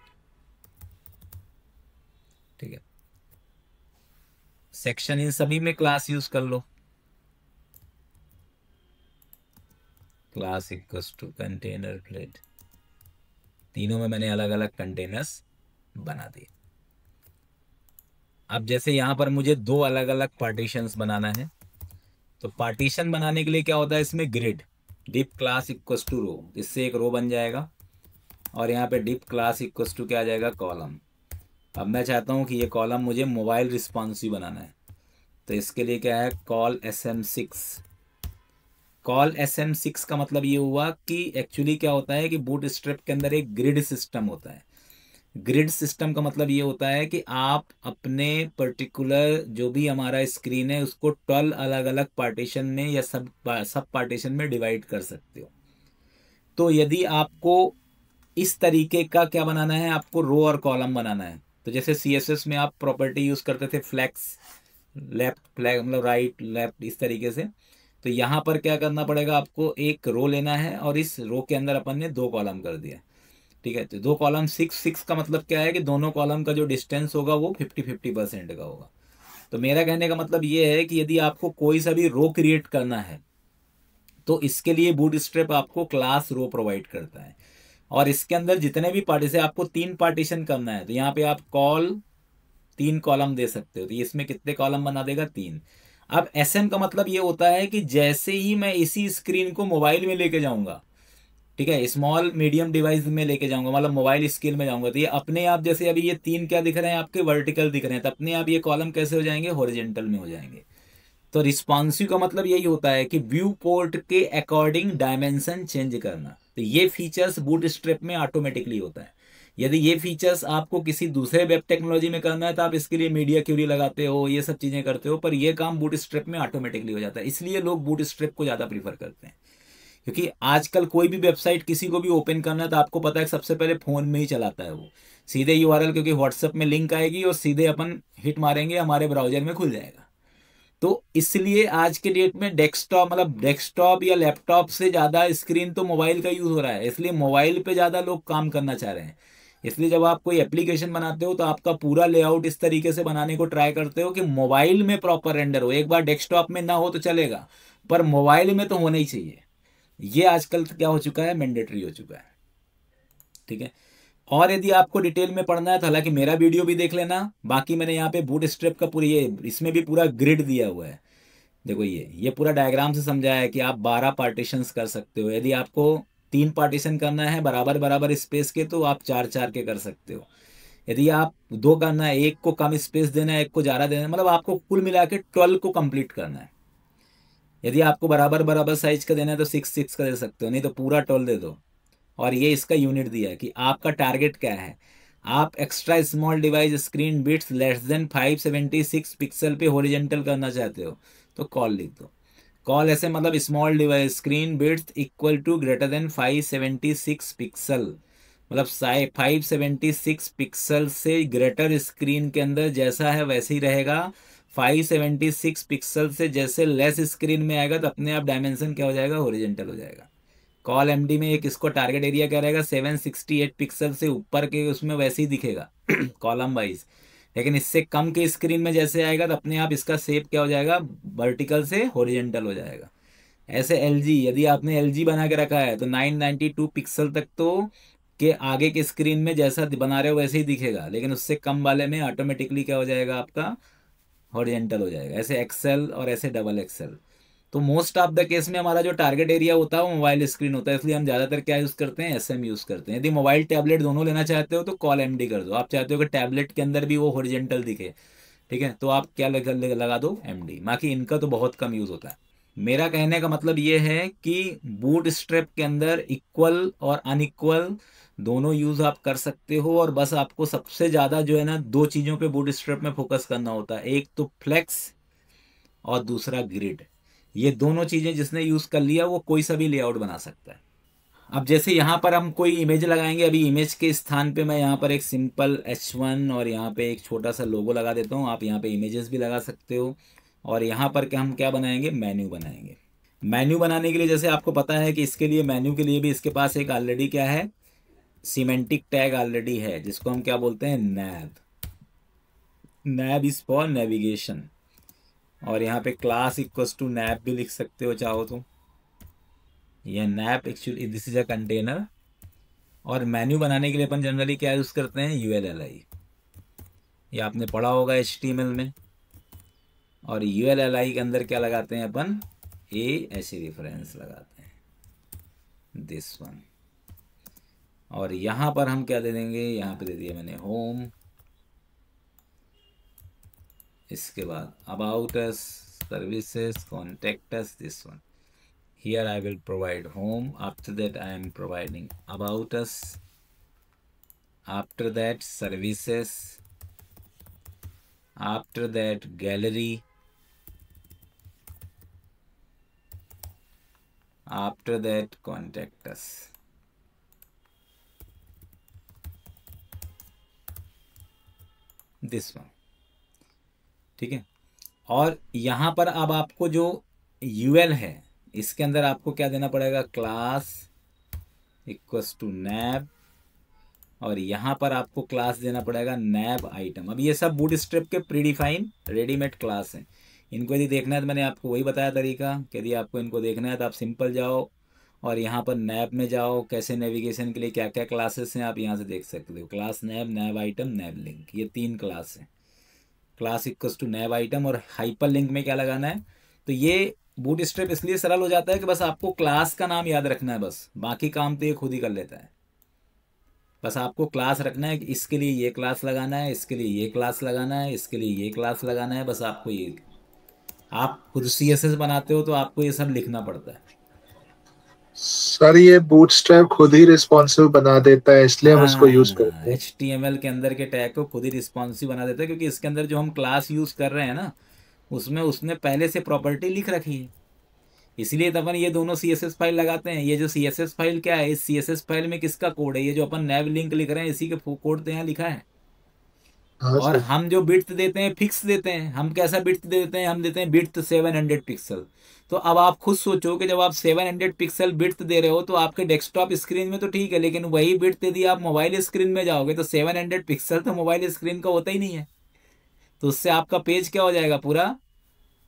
ठीक है, सेक्शन इन सभी में क्लास यूज कर लो, class equals to container plate, तीनों में मैंने अलग अलग कंटेनर्स बना दिए। अब जैसे यहाँ पर मुझे 2 अलग अलग पार्टीशंस बनाना है, तो पार्टीशन बनाने के लिए क्या होता है, इसमें grid div class equals to row, इससे एक रो बन जाएगा, और यहाँ पे डिप क्लास इक्वल्स टू क्या आ जाएगा, कॉलम। अब मैं चाहता हूँ कि ये कॉलम मुझे मोबाइल रिस्पॉन्सिव बनाना है, तो इसके लिए क्या है, कॉल SM6। कॉल SM6 का मतलब ये हुआ कि एक्चुअली क्या होता है कि बूटस्ट्रैप के अंदर एक ग्रिड सिस्टम होता है। ग्रिड सिस्टम का मतलब ये होता है कि आप अपने पर्टिकुलर जो भी हमारा स्क्रीन है उसको 12 अलग अलग पार्टीशन में या सब पार्टीशन में डिवाइड कर सकते हो। तो यदि आपको इस तरीके का क्या बनाना है, आपको रो और कॉलम बनाना है, तो जैसे CSS में आप प्रॉपर्टी यूज करते थे फ्लैक्स, लेफ्ट फ्लैग मतलब राइट लेफ्ट, इस तरीके से, तो यहाँ पर क्या करना पड़ेगा, आपको एक रो लेना है और इस रो के अंदर अपन ने 2 कॉलम कर दिया। ठीक है, तो 2 कॉलम 6 का मतलब क्या है कि दोनों कॉलम का जो डिस्टेंस होगा वो 50-50% का होगा। तो मेरा कहने का मतलब ये है कि यदि आपको कोई सा भी रो क्रिएट करना है तो इसके लिए बूटस्ट्रैप आपको क्लास रो प्रोवाइड करता है, और इसके अंदर जितने भी पार्टीशन, आपको 3 पार्टीशन करना है, तो यहाँ पे आप कॉल 3 कॉलम दे सकते हो, तो इसमें कितने कॉलम बना देगा, 3। अब SM का मतलब ये होता है कि जैसे ही मैं इसी स्क्रीन को मोबाइल में लेके जाऊंगा, ठीक है, स्मॉल मीडियम डिवाइस में लेके जाऊंगा, मतलब मोबाइल स्केल में जाऊंगा, तो ये अपने आप, जैसे अभी ये 3 क्या दिख रहे हैं आपके, वर्टिकल दिख रहे हैं, तो अपने आप ये कॉलम कैसे हो जाएंगे, हॉरिजॉन्टल में हो जाएंगे। तो रिस्पॉन्सिव का मतलब यही होता है कि व्यू पोर्ट के अकॉर्डिंग डायमेंशन चेंज करना, तो ये फीचर्स बूटस्ट्रैप में ऑटोमेटिकली होता है। यदि ये फीचर्स आपको किसी दूसरे वेब टेक्नोलॉजी में करना है तो आप इसके लिए मीडिया क्यूरी लगाते हो, ये सब चीज़ें करते हो, पर ये काम बूटस्ट्रैप में ऑटोमेटिकली हो जाता है। इसलिए लोग बूटस्ट्रैप को ज़्यादा प्रीफर करते हैं, क्योंकि आजकल कोई भी वेबसाइट किसी को भी ओपन करना है तो आपको पता है कि सबसे पहले फ़ोन में ही चलाता है वो, सीधे यूआरएल, क्योंकि व्हाट्सएप में लिंक आएगी और सीधे अपन हिट मारेंगे हमारे ब्राउजर में खुल जाएगा। तो इसलिए आज के डेट में डेस्कटॉप, मतलब डेस्कटॉप या लैपटॉप से ज़्यादा स्क्रीन तो मोबाइल का यूज़ हो रहा है, इसलिए मोबाइल पे ज़्यादा लोग काम करना चाह रहे हैं। इसलिए जब आप कोई एप्लीकेशन बनाते हो तो आपका पूरा लेआउट इस तरीके से बनाने को ट्राई करते हो कि मोबाइल में प्रॉपर रेंडर हो। एक बार डेस्कटॉप में ना हो तो चलेगा, पर मोबाइल में तो होना ही चाहिए। ये आजकल क्या हो चुका है, मैंडेटरी हो चुका है। ठीक है। और यदि आपको डिटेल में पढ़ना है तो हालांकि मेरा वीडियो भी देख लेना, बाकी मैंने यहाँ पे बूट स्ट्रैप का पूरी, ये इसमें भी पूरा ग्रिड दिया हुआ है। देखो ये पूरा डायग्राम से समझाया है कि आप 12 पार्टीशंस कर सकते हो। यदि आपको 3 पार्टीशन करना है बराबर बराबर स्पेस के तो आप 4 4 के कर सकते हो। यदि आप 2 करना है, एक को कम स्पेस देना है, एक को ज़्यादा देना है, मतलब आपको कुल मिला के 12 को कंप्लीट करना है। यदि आपको बराबर बराबर साइज का देना है तो 6 6 का दे सकते हो, नहीं तो पूरा 12 दे दो। और ये इसका यूनिट दिया है कि आपका टारगेट क्या है। आप extra small device screen bits less than 576 pixel पे हॉरिजॉन्टल करना चाहते हो तो कॉल लिख दो। कॉल ऐसे मतलब small device screen bits equal to greater than 576 pixel, मतलब 576 पिक्सल से ग्रेटर स्क्रीन के अंदर जैसा है वैसे ही रहेगा। 576 पिक्सल से जैसे लेस स्क्रीन में आएगा तो अपने आप डायमेंशन क्या हो जाएगा, हॉरिजॉन्टल हो जाएगा। कॉल एमडी में एक इसको टारगेट एरिया क्या रहेगा, 768 पिक्सल से ऊपर के उसमें वैसे ही दिखेगा कॉलम वाइज। लेकिन इससे कम के स्क्रीन में जैसे आएगा तो अपने आप इसका शेप क्या हो जाएगा, वर्टिकल से हॉरिजॉन्टल हो जाएगा। ऐसे एलजी, यदि आपने एलजी बना के रखा है तो 992 पिक्सल तक तो के आगे के स्क्रीन में जैसा बना रहे हो वैसे ही दिखेगा, लेकिन उससे कम वाले में ऑटोमेटिकली क्या हो जाएगा, आपका हॉरिजॉन्टल हो जाएगा। ऐसे एक्सेल और ऐसे डबल एक्सेल। तो मोस्ट ऑफ द केस में हमारा जो टारगेट एरिया होता है वो मोबाइल स्क्रीन होता है, इसलिए हम ज़्यादातर क्या यूज़ करते हैं, एसएम यूज़ करते हैं। यदि मोबाइल टैबलेट दोनों लेना चाहते हो तो कॉल एमडी कर दो। आप चाहते हो कि टैबलेट के अंदर भी वो हॉरिजॉन्टल दिखे, ठीक है, तो आप क्या लगा दो, एमडी। बाकी इनका तो बहुत कम यूज़ होता है। मेरा कहने का मतलब ये है कि बूट स्ट्रैप के अंदर इक्वल और अनइक्वल दोनों यूज़ आप कर सकते हो, और बस आपको सबसे ज़्यादा जो है ना 2 चीज़ों पे बूट स्ट्रैप में फोकस करना होता है, एक तो फ्लेक्स और दूसरा ग्रिड। ये दोनों चीज़ें जिसने यूज़ कर लिया वो कोई सा भी लेआउट बना सकता है। अब जैसे यहाँ पर हम कोई इमेज लगाएंगे, अभी इमेज के स्थान पे मैं यहाँ पर एक सिंपल H1 और यहाँ पे एक छोटा सा लोगो लगा देता हूँ। आप यहाँ पे इमेजेस भी लगा सकते हो। और यहाँ पर हम क्या बनाएंगे, मेन्यू बनाएंगे। मेन्यू बनाने के लिए जैसे आपको पता है कि इसके लिए मेन्यू के लिए भी इसके पास एक ऑलरेडी क्या है, सीमेंटिक टैग ऑलरेडी है, जिसको हम क्या बोलते हैं, नैव। नैव इज फॉर नेविगेशन। और यहाँ पे क्लास इक्वल्स टू नैप भी लिख सकते हो चाहो तो। ये nap actually this is a container. और मेन्यू बनाने के लिए अपन जनरली क्या यूज़ करते हैं, ULLI। ये आपने पढ़ा होगा HTML में। और ULLI के अंदर क्या लगाते हैं अपन, ऐसे रेफरेंस लगाते हैं, दिस वन। और यहाँ पर हम क्या दे देंगे, यहाँ पे दे दिया मैंने होम। इसके बाद about us, services, contact us, this one. Here I will provide home. After that I am providing about us. After that services. After that gallery. After that contact us. This one. ठीक है। और यहाँ पर अब आपको जो UL है इसके अंदर आपको क्या देना पड़ेगा, क्लास इक्वल्स टू नैब। और यहाँ पर आपको क्लास देना पड़ेगा नैब आइटम। अब ये सब बूटस्ट्रैप के प्रीडिफाइन रेडीमेड क्लास हैं। इनको यदि देखना है तो मैंने आपको वही बताया तरीका कि यदि आपको इनको देखना है तो आप सिंपल जाओ और यहाँ पर नैब में जाओ, कैसे नेविगेशन के लिए क्या क्या क्लासेस हैं आप यहाँ से देख सकते हो। Class nav, nav item, nav link, ये 3 क्लास हैं। Class equals to nav item. और हाइपर लिंक में क्या लगाना है, तो ये बूटस्ट्रैप इसलिए सरल हो जाता है कि बस आपको क्लास का नाम याद रखना है, बस बाकी काम तो ये खुद ही कर लेता है। बस आपको क्लास रखना है कि इसके लिए ये क्लास लगाना है, इसके लिए ये क्लास लगाना है, इसके लिए ये क्लास लगाना है, बस आपको ये। आप खुद CSS बनाते हो तो आपको ये सब लिखना पड़ता है। सर ये बूटस्ट्रैप खुद ही रिस्पॉन्सिव बना देता है, इसलिए हम उसको यूज हाँ, करते हैं। HTML के अंदर के टैग को खुद ही रिस्पॉन्सिव बना देता है, क्योंकि इसके अंदर जो हम क्लास यूज कर रहे हैं ना, उसमें उसने पहले से प्रॉपर्टी लिख रखी है। इसलिए तो अपन ये दोनों CSS फाइल लगाते हैं। ये जो CSS फाइल क्या है, इस CSS फाइल में किसका कोड है? ये जो अपन नैव लिंक लिख रहे हैं, इसी के कोड तो यहाँ लिखा है। हाँ और सर। हम जो बिट्स देते हैं फिक्स देते हैं। हम कैसा बिट्स देते हैं? हम देते हैं बिट्स 700 पिक्सल। तो अब आप खुद सोचो कि जब आप 700 पिक्सल बिट्स दे रहे हो तो आपके डेस्कटॉप स्क्रीन में तो ठीक है, लेकिन वही बिट्स यदि आप मोबाइल स्क्रीन में जाओगे तो 700 पिक्सल तो मोबाइल स्क्रीन का होता ही नहीं है। तो उससे आपका पेज क्या हो जाएगा? पूरा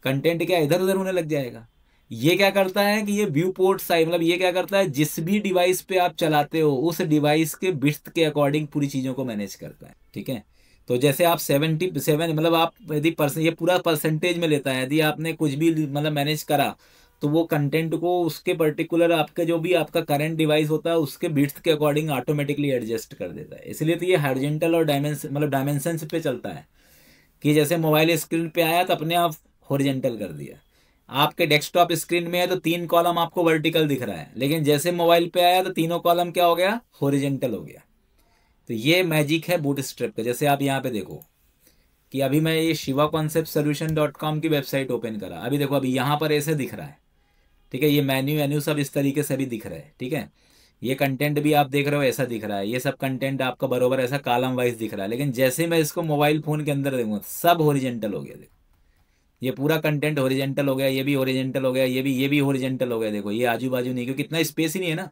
कंटेंट क्या इधर उधर होने लग जाएगा। ये क्या करता है कि ये व्यू पोर्ट साइज, मतलब ये क्या करता है, जिस भी डिवाइस पे आप चलाते हो उस डिवाइस के बिट्स के अकॉर्डिंग पूरी चीज़ों को मैनेज करता है। ठीक है। तो जैसे आप 77, मतलब आप यदि ये पूरा परसेंटेज में लेता है। यदि आपने कुछ भी मतलब मैनेज करा तो वो कंटेंट को उसके पर्टिकुलर आपके जो भी आपका करंट डिवाइस होता है उसके बिट्स के अकॉर्डिंग ऑटोमेटिकली एडजस्ट कर देता है। इसलिए तो ये हॉरिजॉन्टल और डायमेंशन मतलब डायमेंशंस पे चलता है, कि जैसे मोबाइल स्क्रीन पे आया तो अपने आप हॉरिजॉन्टल कर दिया। आपके डेस्कटॉप स्क्रीन में है तो 3 कॉलम आपको वर्टिकल दिख रहा है, लेकिन जैसे मोबाइल पे आया तो तीनों कॉलम क्या हो गया? हॉरिजॉन्टल हो गया। तो ये मैजिक है बूटस्ट्रैप का। जैसे आप यहाँ पे देखो कि अभी मैं ये shivaconceptsolution.com की वेबसाइट ओपन करा, अभी देखो अभी यहाँ पर ऐसे दिख रहा है। ठीक है। ये मेन्यू वेन्यू सब इस तरीके से भी दिख रहा है। ठीक है। ये कंटेंट भी आप देख रहे हो ऐसा दिख रहा है। ये सब कंटेंट आपका बरोबर ऐसा कॉलम वाइज दिख रहा है, लेकिन जैसे मैं इसको मोबाइल फ़ोन के अंदर देखूँ सब हॉरिजॉन्टल हो गया। देखो ये पूरा कंटेंट हॉरिजॉन्टल हो गया, ये भी हॉरिजॉन्टल हो गया, ये भी हॉरिजॉन्टल हो गया। देखो ये आजू बाजू नहीं, क्योंकि इतना स्पेस ही नहीं है ना।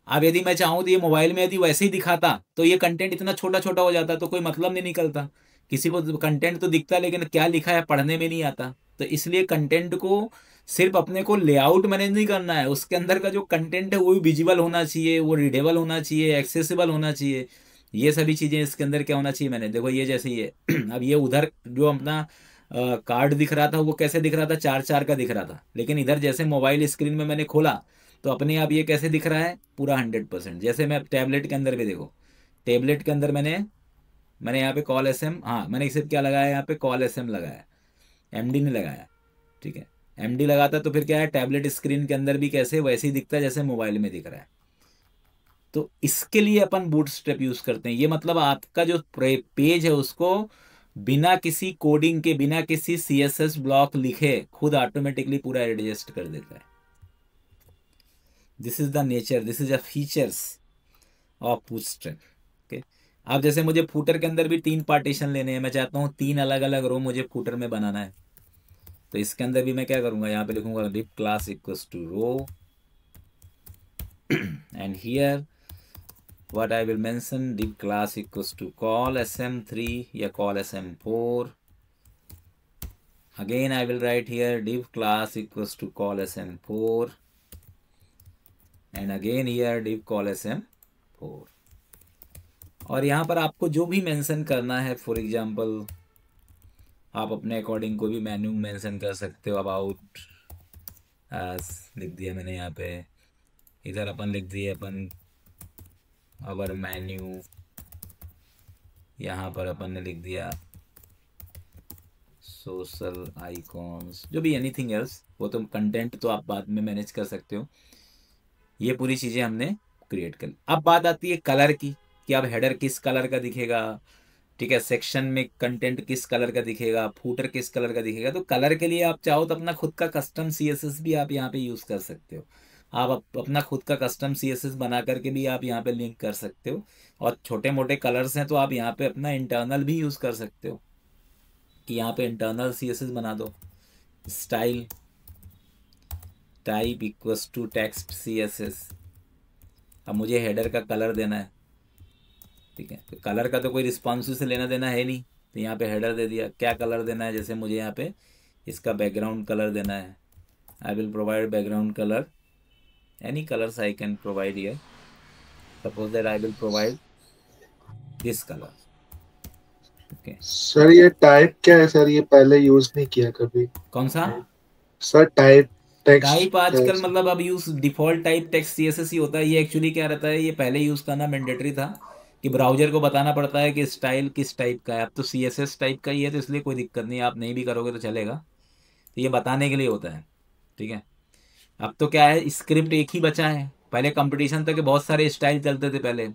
अब यदि मैं चाहूँ तो ये मोबाइल में यदि वैसे ही दिखाता तो ये कंटेंट इतना छोटा छोटा हो जाता, तो कोई मतलब नहीं निकलता। किसी को कंटेंट तो दिखता लेकिन क्या लिखा है पढ़ने में नहीं आता। तो इसलिए कंटेंट को सिर्फ अपने को लेआउट मैनेज नहीं करना है, उसके अंदर का जो कंटेंट है वो भी विजिबल होना चाहिए, वो रीडेबल होना चाहिए, एक्सेसिबल होना चाहिए। ये सभी चीज़ें इसके अंदर क्या होना चाहिए? मैंने देखो ये जैसे ये अब ये उधर जो अपना कार्ड दिख रहा था वो कैसे दिख रहा था? 4 4 का दिख रहा था, लेकिन इधर जैसे मोबाइल स्क्रीन में मैंने खोला तो अपने आप ये कैसे दिख रहा है? पूरा 100%। जैसे मैं टैबलेट के अंदर भी देखो, टैबलेट के अंदर मैंने मैंने यहाँ पे कॉल SM, हाँ मैंने सिर्फ क्या लगाया यहाँ पे? कॉल SM लगाया, MD नहीं लगाया। ठीक है। MD लगाता तो फिर क्या है, टैबलेट स्क्रीन के अंदर भी कैसे वैसे ही दिखता है जैसे मोबाइल में दिख रहा है। तो इसके लिए अपन बूटस्ट्रैप यूज करते हैं। ये मतलब आपका जो पेज है उसको बिना किसी कोडिंग के, बिना किसी CSS ब्लॉक लिखे खुद ऑटोमेटिकली पूरा एडजस्ट कर देता है। This is the nature, this is a features of bootstrap. Okay. अब जैसे मुझे फूटर के अंदर भी 3 पार्टीशन लेने हैं, मैं चाहता हूँ 3 अलग अलग रो मुझे फूटर में बनाना है। तो इसके अंदर भी मैं क्या करूँगा? यहाँ पे लिखूंगा div class equals to row and here what I will mention, div class equals to call SM3 या call SM4. Again I will write here div class equals to call SM4 and again here div call SM4। और यहाँ पर आपको जो भी मेंशन करना है, फॉर एग्जांपल आप अपने अकॉर्डिंग कोई भी मेन्यू मेंशन कर सकते हो। अबाउट लिख दिया मैंने यहाँ पे, इधर अपन लिख दिए अपन अवर मेन्यू, यहाँ पर अपन ने लिख दिया सोशल आइकॉन्स, जो भी एनीथिंग एल्स, वो तो कंटेंट तो आप बाद में मैनेज कर सकते हो। ये पूरी चीज़ें हमने क्रिएट कर ली। अब बात आती है कलर की, कि अब हेडर किस कलर का दिखेगा। ठीक है। सेक्शन में कंटेंट किस कलर का दिखेगा, फूटर किस कलर का दिखेगा। तो कलर के लिए आप चाहो तो अपना खुद का कस्टम CSS भी आप यहाँ पे यूज़ कर सकते हो। आप अपना खुद का कस्टम CSS बना करके भी आप यहाँ पे लिंक कर सकते हो। और छोटे मोटे कलर्स हैं तो आप यहाँ पे अपना इंटरनल भी यूज़ कर सकते हो, कि यहाँ पे इंटरनल CSS बना दो। Style type equals to text CSS। अब मुझे हेडर का कलर देना है। ठीक है। तो कलर का तो कोई रिस्पॉन्सिव से लेना देना है नहीं, तो यहाँ पे हेडर दे दिया। क्या कलर देना है? जैसे मुझे यहाँ पे इसका बैकग्राउंड कलर देना है। I will provide background colour, any colours I can provide here. Suppose that I will provide this colour. Okay. Sir ये टाइप क्या है सर? ये पहले यूज नहीं किया कभी। कौन सा सर टाइप टेक्स्ट टाइप? आजकल मतलब अब use default type text CSS ही होता है। ये एक्चुअली क्या रहता है, ये पहले यूज करना मैंडेटरी था, कि ब्राउजर को बताना पड़ता है कि स्टाइल किस टाइप का है। अब तो CSS टाइप का ही है, तो इसलिए कोई दिक्कत नहीं, आप नहीं भी करोगे तो चलेगा। तो ये बताने के लिए होता है। ठीक है। अब तो क्या है, स्क्रिप्ट एक ही बचा है। पहले कंपटीशन था कि बहुत सारे स्टाइल चलते थे पहले,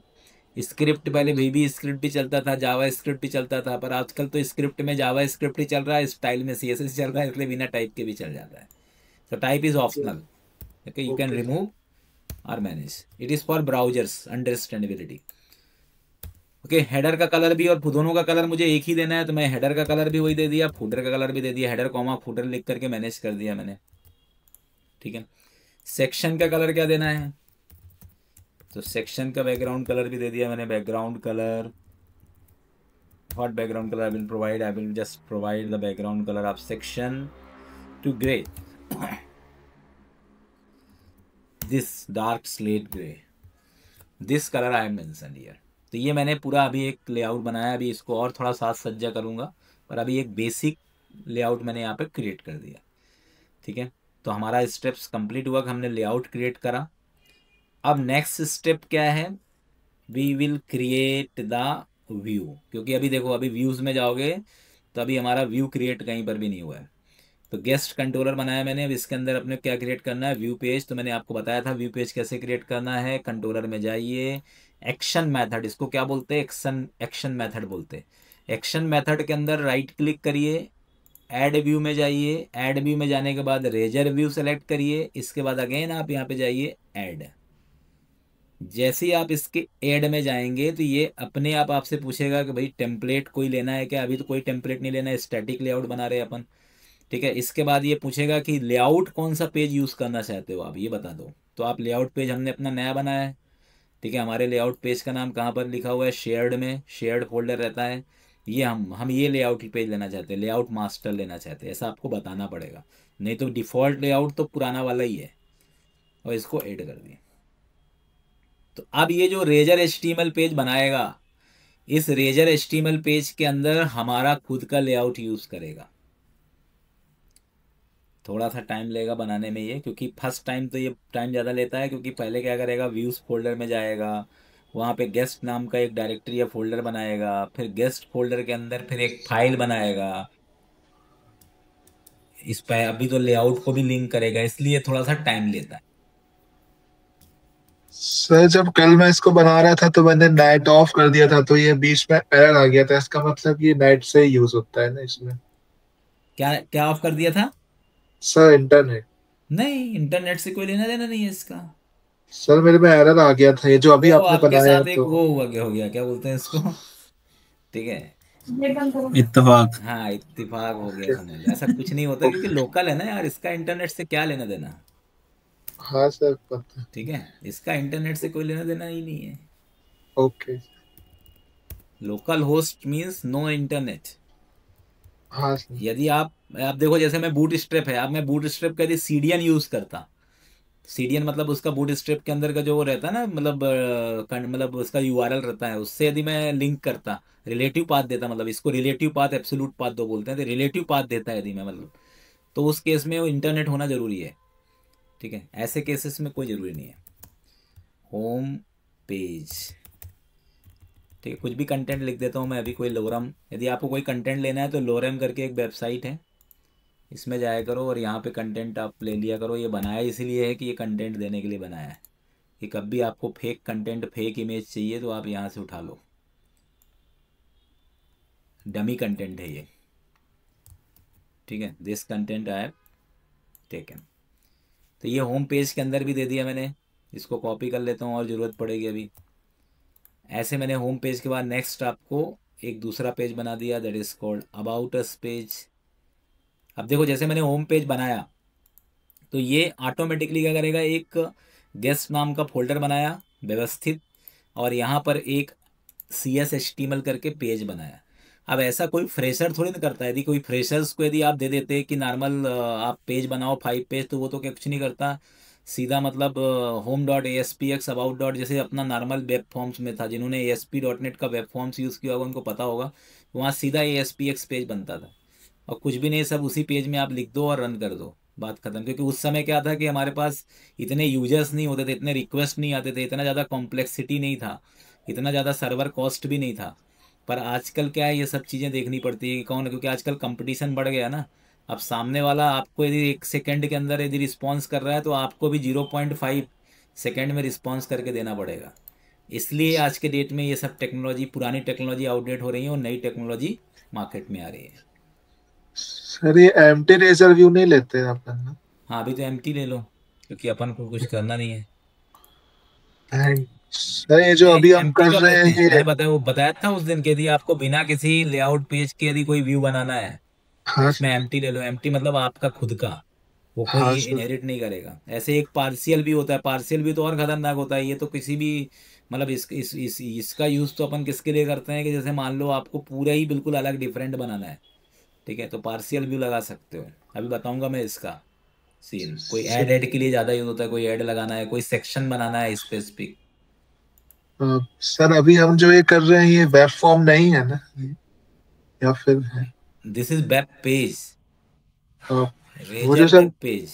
स्क्रिप्ट पहले वीबी स्क्रिप्ट भी चलता था, जावा स्क्रिप्ट भी चलता था, पर आजकल तो स्क्रिप्ट में जावा स्क्रिप्ट ही चल रहा है, स्टाइल में सीएसएस चल रहा है, इसलिए बिना टाइप के भी चल जाता है। तो type is optional, okay, you can okay sir. Remove और manage, it is for browsers understandability. Okay, header का कलर भी और दोनों का कलर मुझे एक ही देना है, तो मैं हेडर का कलर भी वही दे दिया, फूटर का कलर भी दे दिया, हेडर कॉमा फूटर लिख करके मैनेज कर दिया मैंने, ठीक है। सेक्शन का कलर क्या देना है, तो सेक्शन का बैकग्राउंड कलर भी दे दिया मैंने, background colour, what background color I will provide, I will just provide the background color of section to gray, this dark slate gray, this color I have mentioned here। तो ये मैंने पूरा अभी एक लेआउट बनाया, अभी इसको और थोड़ा साज सज्जा करूँगा, पर अभी एक बेसिक लेआउट मैंने यहाँ पे क्रिएट कर दिया, ठीक है। तो हमारा स्टेप्स कंप्लीट हुआ कि हमने लेआउट क्रिएट करा। अब नेक्स्ट स्टेप क्या है, we will create the view, क्योंकि अभी देखो अभी व्यूज़ में जाओगे तो अभी हमारा व्यू क्रिएट कहीं पर भी नहीं हुआ है। तो गेस्ट कंट्रोलर बनाया मैंने, अब इसके अंदर अपने क्या क्रिएट करना है, व्यू पेज। तो मैंने आपको बताया था व्यू पेज कैसे क्रिएट करना है, कंट्रोलर में जाइए, एक्शन मेथड, इसको क्या बोलते हैं, एक्शन मेथड बोलते हैं। एक्शन मेथड के अंदर राइट क्लिक करिए, ऐड व्यू में जाइए, ऐड व्यू में जाने के बाद रेजर व्यू सेलेक्ट करिए, इसके बाद अगेन आप यहाँ पे जाइए ऐड। जैसे ही आप इसके ऐड में जाएंगे तो ये अपने आप आपसे पूछेगा कि भाई टेम्पलेट कोई लेना है क्या, अभी तो कोई टेम्पलेट नहीं लेना है, स्टैटिक लेआउट बना रहे हैं अपन, ठीक है। इसके बाद ये पूछेगा कि लेआउट कौन सा पेज यूज़ करना चाहते हो आप, ये बता दो। तो आप लेआउट पेज हमने अपना नया बनाया है, ठीक है। हमारे लेआउट पेज का नाम कहाँ पर लिखा हुआ है, शेयर्ड में, शेयर्ड फोल्डर रहता है। ये हम ये लेआउट पेज लेना चाहते हैं, लेआउट मास्टर लेना चाहते हैं, ऐसा आपको बताना पड़ेगा, नहीं तो डिफ़ॉल्ट लेआउट तो पुराना वाला ही है। और इसको ऐड कर दिए। तो अब ये जो रेजर एचटीएमएल पेज बनाएगा, इस रेजर एचटीएमएल पेज के अंदर हमारा खुद का लेआउट यूज़ करेगा। थोड़ा सा टाइम लेगा बनाने में ये, क्योंकि फर्स्ट टाइम तो ये टाइम ज़्यादा लेता है, क्योंकि पहले क्या करेगा, व्यूज़ फोल्डर में जाएगा, वहाँ पे गेस्ट नाम का एक डायरेक्टरी या फोल्डर बनाएगा, फिर गेस्ट फोल्डर के अंदर फिर एक फाइल बनाएगा, इस पर अभी तो लेआउट को भी लिंक करेगा, इसलिए थोड़ा सा टाइम लेता है। सर जब कल मैं इसको बना रहा था तो मैंने नेट ऑफ कर दिया था, तो ये बीच में एरर आ गया था। इसका मतलब ये नेट से यूज होता है ना इसमें? क्या क्या ऑफ कर दिया था? Sir internet. नहीं, इंटरनेट से कोई लेना देना नहीं है इसका। सर मेरे में एरर आ गया था, ये जो अभी वो आपने आपके बनाया साथ एक तो। वो हो गया, क्या बोलते हैं इसको, ठीक है, इत्तेफाक। हाँ इत्तेफाक हो गया, ओके। समझ लो। ऐसा कुछ नहीं होता, क्योंकि ओके। लोकल है ना यार, इसका इंटरनेट से क्या लेना देना, हाँ सर पता। ठीक है, इसका इंटरनेट से कोई लेना देना ही नहीं है। Okay. Localhost means no internet. हाँ सर। यदि आप देखो, जैसे मैं बूट स्ट्रैप है, अब मैं बूट स्ट्रैप का यदि सीडीएन यूज़ करता, सीडीएन मतलब उसका बूट स्ट्रैप के अंदर का जो वो रहता है ना, मतलब उसका यूआरएल रहता है, उससे यदि मैं लिंक करता, रिलेटिव पाथ देता, मतलब इसको रिलेटिव पाथ एब्सोल्यूट पाथ दो बोलते हैं, तो रिलेटिव पाथ देता है यदि मैं, मतलब तो उस केस में वो इंटरनेट होना जरूरी है, ठीक है। ऐसे केसेस में कोई ज़रूरी नहीं है। होम पेज, ठीक है, कुछ भी कंटेंट लिख देता हूँ मैं अभी, कोई लोरम, यदि आपको कोई कंटेंट लेना है तो लोरम करके एक वेबसाइट है, इसमें जाया करो और यहाँ पे कंटेंट आप ले लिया करो। ये बनाया इसलिए है कि ये कंटेंट देने के लिए बनाया है, कि कभी आपको फेक कंटेंट, फेक इमेज चाहिए तो आप यहाँ से उठा लो, डमी कंटेंट है ये, ठीक है। This content I have taken. तो ये होम पेज के अंदर भी दे दिया मैंने, इसको कॉपी कर लेता हूँ और ज़रूरत पड़ेगी अभी। ऐसे मैंने होम पेज के बाद नेक्स्ट आपको एक दूसरा पेज बना दिया, that is called about us page. अब देखो, जैसे मैंने होम पेज बनाया तो ये ऑटोमेटिकली क्या करेगा, एक गेस्ट नाम का फोल्डर बनाया व्यवस्थित, और यहाँ पर एक CSHTML करके पेज बनाया। अब ऐसा कोई फ्रेशर थोड़ी ना करता है, यदि कोई फ्रेशर्स को यदि आप दे देते कि नॉर्मल आप पेज बनाओ 5 पेज, तो वो तो क्या कुछ नहीं करता, सीधा मतलब home dot ASPX about dot, जैसे अपना नॉर्मल वेब फॉर्म्स में था, जिन्होंने ASP.NET का वेब फॉर्म्स यूज़ किया होगा उनको पता होगा, वहाँ सीधा ASPX पेज बनता था, और कुछ भी नहीं, सब उसी पेज में आप लिख दो और रन कर दो, बात खत्म। क्योंकि उस समय क्या था कि हमारे पास इतने यूजर्स नहीं होते थे, इतने रिक्वेस्ट नहीं आते थे, इतना ज़्यादा कॉम्प्लेक्सिटी नहीं था, इतना ज़्यादा सर्वर कॉस्ट भी नहीं था। पर आजकल क्या है, ये सब चीज़ें देखनी पड़ती है कि कौन, क्योंकि आजकल कंपटीशन बढ़ गया ना, अब सामने वाला आपको यदि 1 सेकंड के अंदर यदि रिस्पॉन्स कर रहा है तो आपको भी 0.5 सेकंड में रिस्पॉन्स करके देना पड़ेगा। इसलिए आज के डेट में ये सब टेक्नोलॉजी, पुरानी टेक्नोलॉजी आउटडेट हो रही है और नई टेक्नोलॉजी मार्केट में आ रही है। सर ये एम्प्टी रेजर व्यू नहीं लेते हैं अपन ना? हाँ, अभी तो एम्प्टी ले लो क्योंकि अपन को कुछ करना नहीं है। And सर ये जो अभी हम एम्प्टी कर कब रहे लेते हैं हैं? ये, मैंने बताया था उस दिन के, यदि आपको बिना किसी लेआउट पेज के यदि कोई व्यू बनाना है तो हाँ उसमें एम्प्टी ले लो। एम्प्टी मतलब आपका खुद का, वो कोई हाँ सर, इनहेरिट नहीं करेगा। ऐसे एक पार्शियल भी होता है, पार्शियल भी तो और खतरनाक होता है। ये तो किसी भी मतलब इसका यूज़ तो अपन किसके लिए करते हैं कि जैसे मान लो आपको पूरा ही बिल्कुल अलग डिफरेंट बनाना है, ठीक है, तो पार्शियल व्यू लगा सकते हो। अभी बताऊंगा मैं इसका सीन। कोई ऐड के लिए ज़्यादा यूज होता है, कोई ऐड लगाना है, कोई सेक्शन बनाना है स्पेसिफिक। सर अभी हम जो ये कर रहे हैं ये वेब फॉर्म नहीं है ना, या फिर है? दिस इज वेब पेज, वो जो razor sir, web page.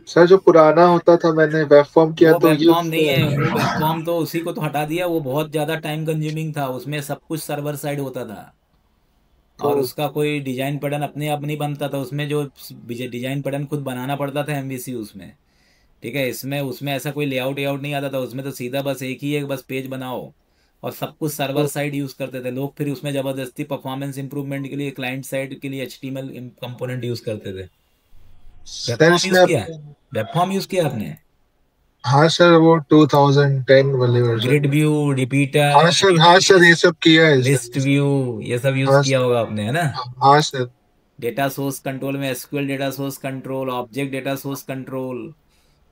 Sir जो पुराना होता था मैंने वेब फॉर्म किया वो तो वेब ये फॉर्म नहीं है, वो वेब फॉर्म तो उसी को तो हटा दिया। वो बहुत ज़्यादा टाइम कंज्यूमिंग था, उसमें सब कुछ सर्वर साइड होता था और तो उसका कोई डिजाइन पैटर्न अपने आप नहीं बनता था। उसमें जो डिजाइन पैटर्न खुद बनाना पड़ता था एमवीसी उसमें, ठीक है। इसमें उसमें ऐसा कोई लेआउट वेआउट नहीं आता था उसमें, तो सीधा बस एक ही एक बस पेज बनाओ और सब कुछ सर्वर साइड यूज़ करते थे लोग। फिर उसमें ज़बरदस्ती परफॉर्मेंस इंप्रूवमेंट के लिए क्लाइंट साइड के लिए एचटीएमएल कंपोनेंट यूज़ करते थे। वेब सर फॉर्म यूज़ इसमें, किया? वेब फॉर्म यूज़ किया आपने? हाँ सर वो 2010 वाले वर्जन ग्रिड में। व्यू, रिपीटर, हाँ सर, हाँ सर ये सब किया है सर। लिस्ट व्यू, ये सब यूज़ हाँ किया सर, होगा आपने, है ना? हाँ सर, डेटा सोर्स कंट्रोल में SQL data source control, object data source control,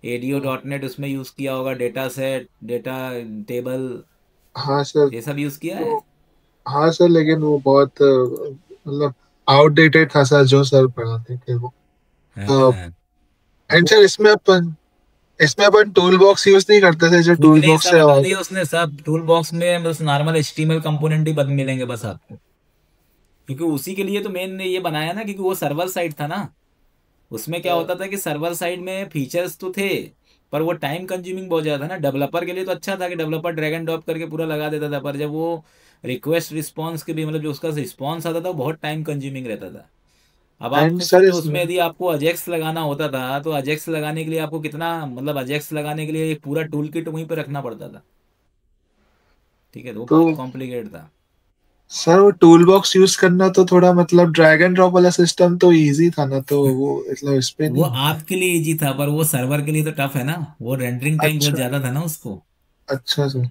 ADO dot net उसमें यूज़ किया होगा, डेटा सेट, डेटा टेबल, हाँ सर। ये सब यूज़ किया है। तो हाँ सर, लेकिन वो बहुत मतलब आउटडेटेड था सर जो सर पढ़ाते थे वो। हाँ, एंड सर इसमें अपन टूल बॉक्स यूज नहीं करते थे, जो कुछ टूल नहीं, बॉक्स सब से हटा और दिया उसने सब। टूल बॉक्स में बस नॉर्मल एचटीएमएल कंपोनेंट ही बद मिलेंगे बस आपको, क्योंकि उसी के लिए तो मेन ने ये बनाया ना, क्योंकि वो सर्वर साइड था ना। उसमें क्या होता था कि सर्वर साइड में फीचर्स तो थे पर वो टाइम कंज्यूमिंग बहुत ज़्यादा था ना। डेवलपर के लिए तो अच्छा था कि डेवलपर ड्रैग एंड ड्रॉप करके पूरा लगा देता था, पर जब वो रिक्वेस्ट रिस्पॉन्स के भी मतलब जो उसका रिस्पॉन्स आता था वो बहुत टाइम कंज्यूमिंग रहता था। अब आप एंड खुद सर सोचो, इसमें उसमें यदि आपको अजेक्स लगाना होता था तो अजेक्स लगाने के लिए आपको कितना, मतलब अजेक्स लगाने के लिए एक पूरा टूल किट वहीं पर रखना पड़ता था, ठीक है, तो वो तो बहुत कॉम्प्लिकेटेड था। सर वो टूल बॉक्स यूज करना तो थोड़ा मतलब ड्रैग एंड ड्रॉप वाला सिस्टम तो इजी था ना, तो वो मतलब इस पे वो नहीं। आपके लिए इजी था पर वो सर्वर के लिए तो टफ है ना, वो रेंडरिंग टाइम बहुत अच्छा, ज्यादा था ना उसको। अच्छा सर।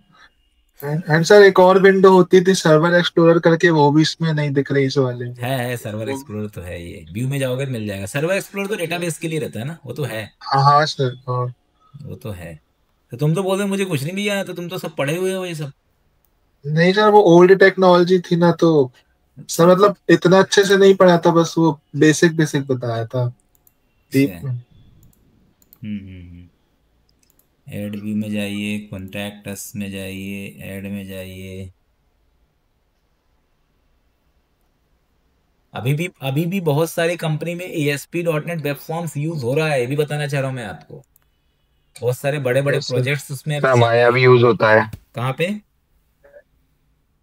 एंड सर एक और विंडो होती थी सर्वर एक्सप्लोरर करके, वो भी इसमें नहीं दिख रही इस वाले में। है सर्वर वो एक्सप्लोरर तो है, ये व्यू में जाओगे तो मिल जाएगा। सर्वर एक्सप्लोरर तो डेटाबेस के लिए रहता है ना, वो तो है। हाँ हाँ सर, हाँ। वो तो है। तो तुम तो बोल रहे हो मुझे कुछ नहीं भी आया, तो तुम तो सब पढ़े हुए हो ये सब। नहीं सर वो ओल्ड टेक्नोलॉजी थी ना, तो सर अच्छा मतलब इतना अच्छे से नहीं पढ़ा था, बस वो बेसिक बेसिक बताया था, अच्छा। डीप में। ऐड व्यू में जाइए, कॉन्टैक्ट्स में जाइए, ऐड में जाइए। अभी भी बहुत सारी कंपनी में ASP.NET वेब फॉर्म्स यूज हो रहा है, ये भी बताना चाह रहा हूँ मैं आपको। बहुत सारे बड़े बड़े यस सर। प्रोजेक्ट्स उसमें सर अभी चल हमारे रहे यहाँ हैं। भी यूज होता है, कहाँ पे?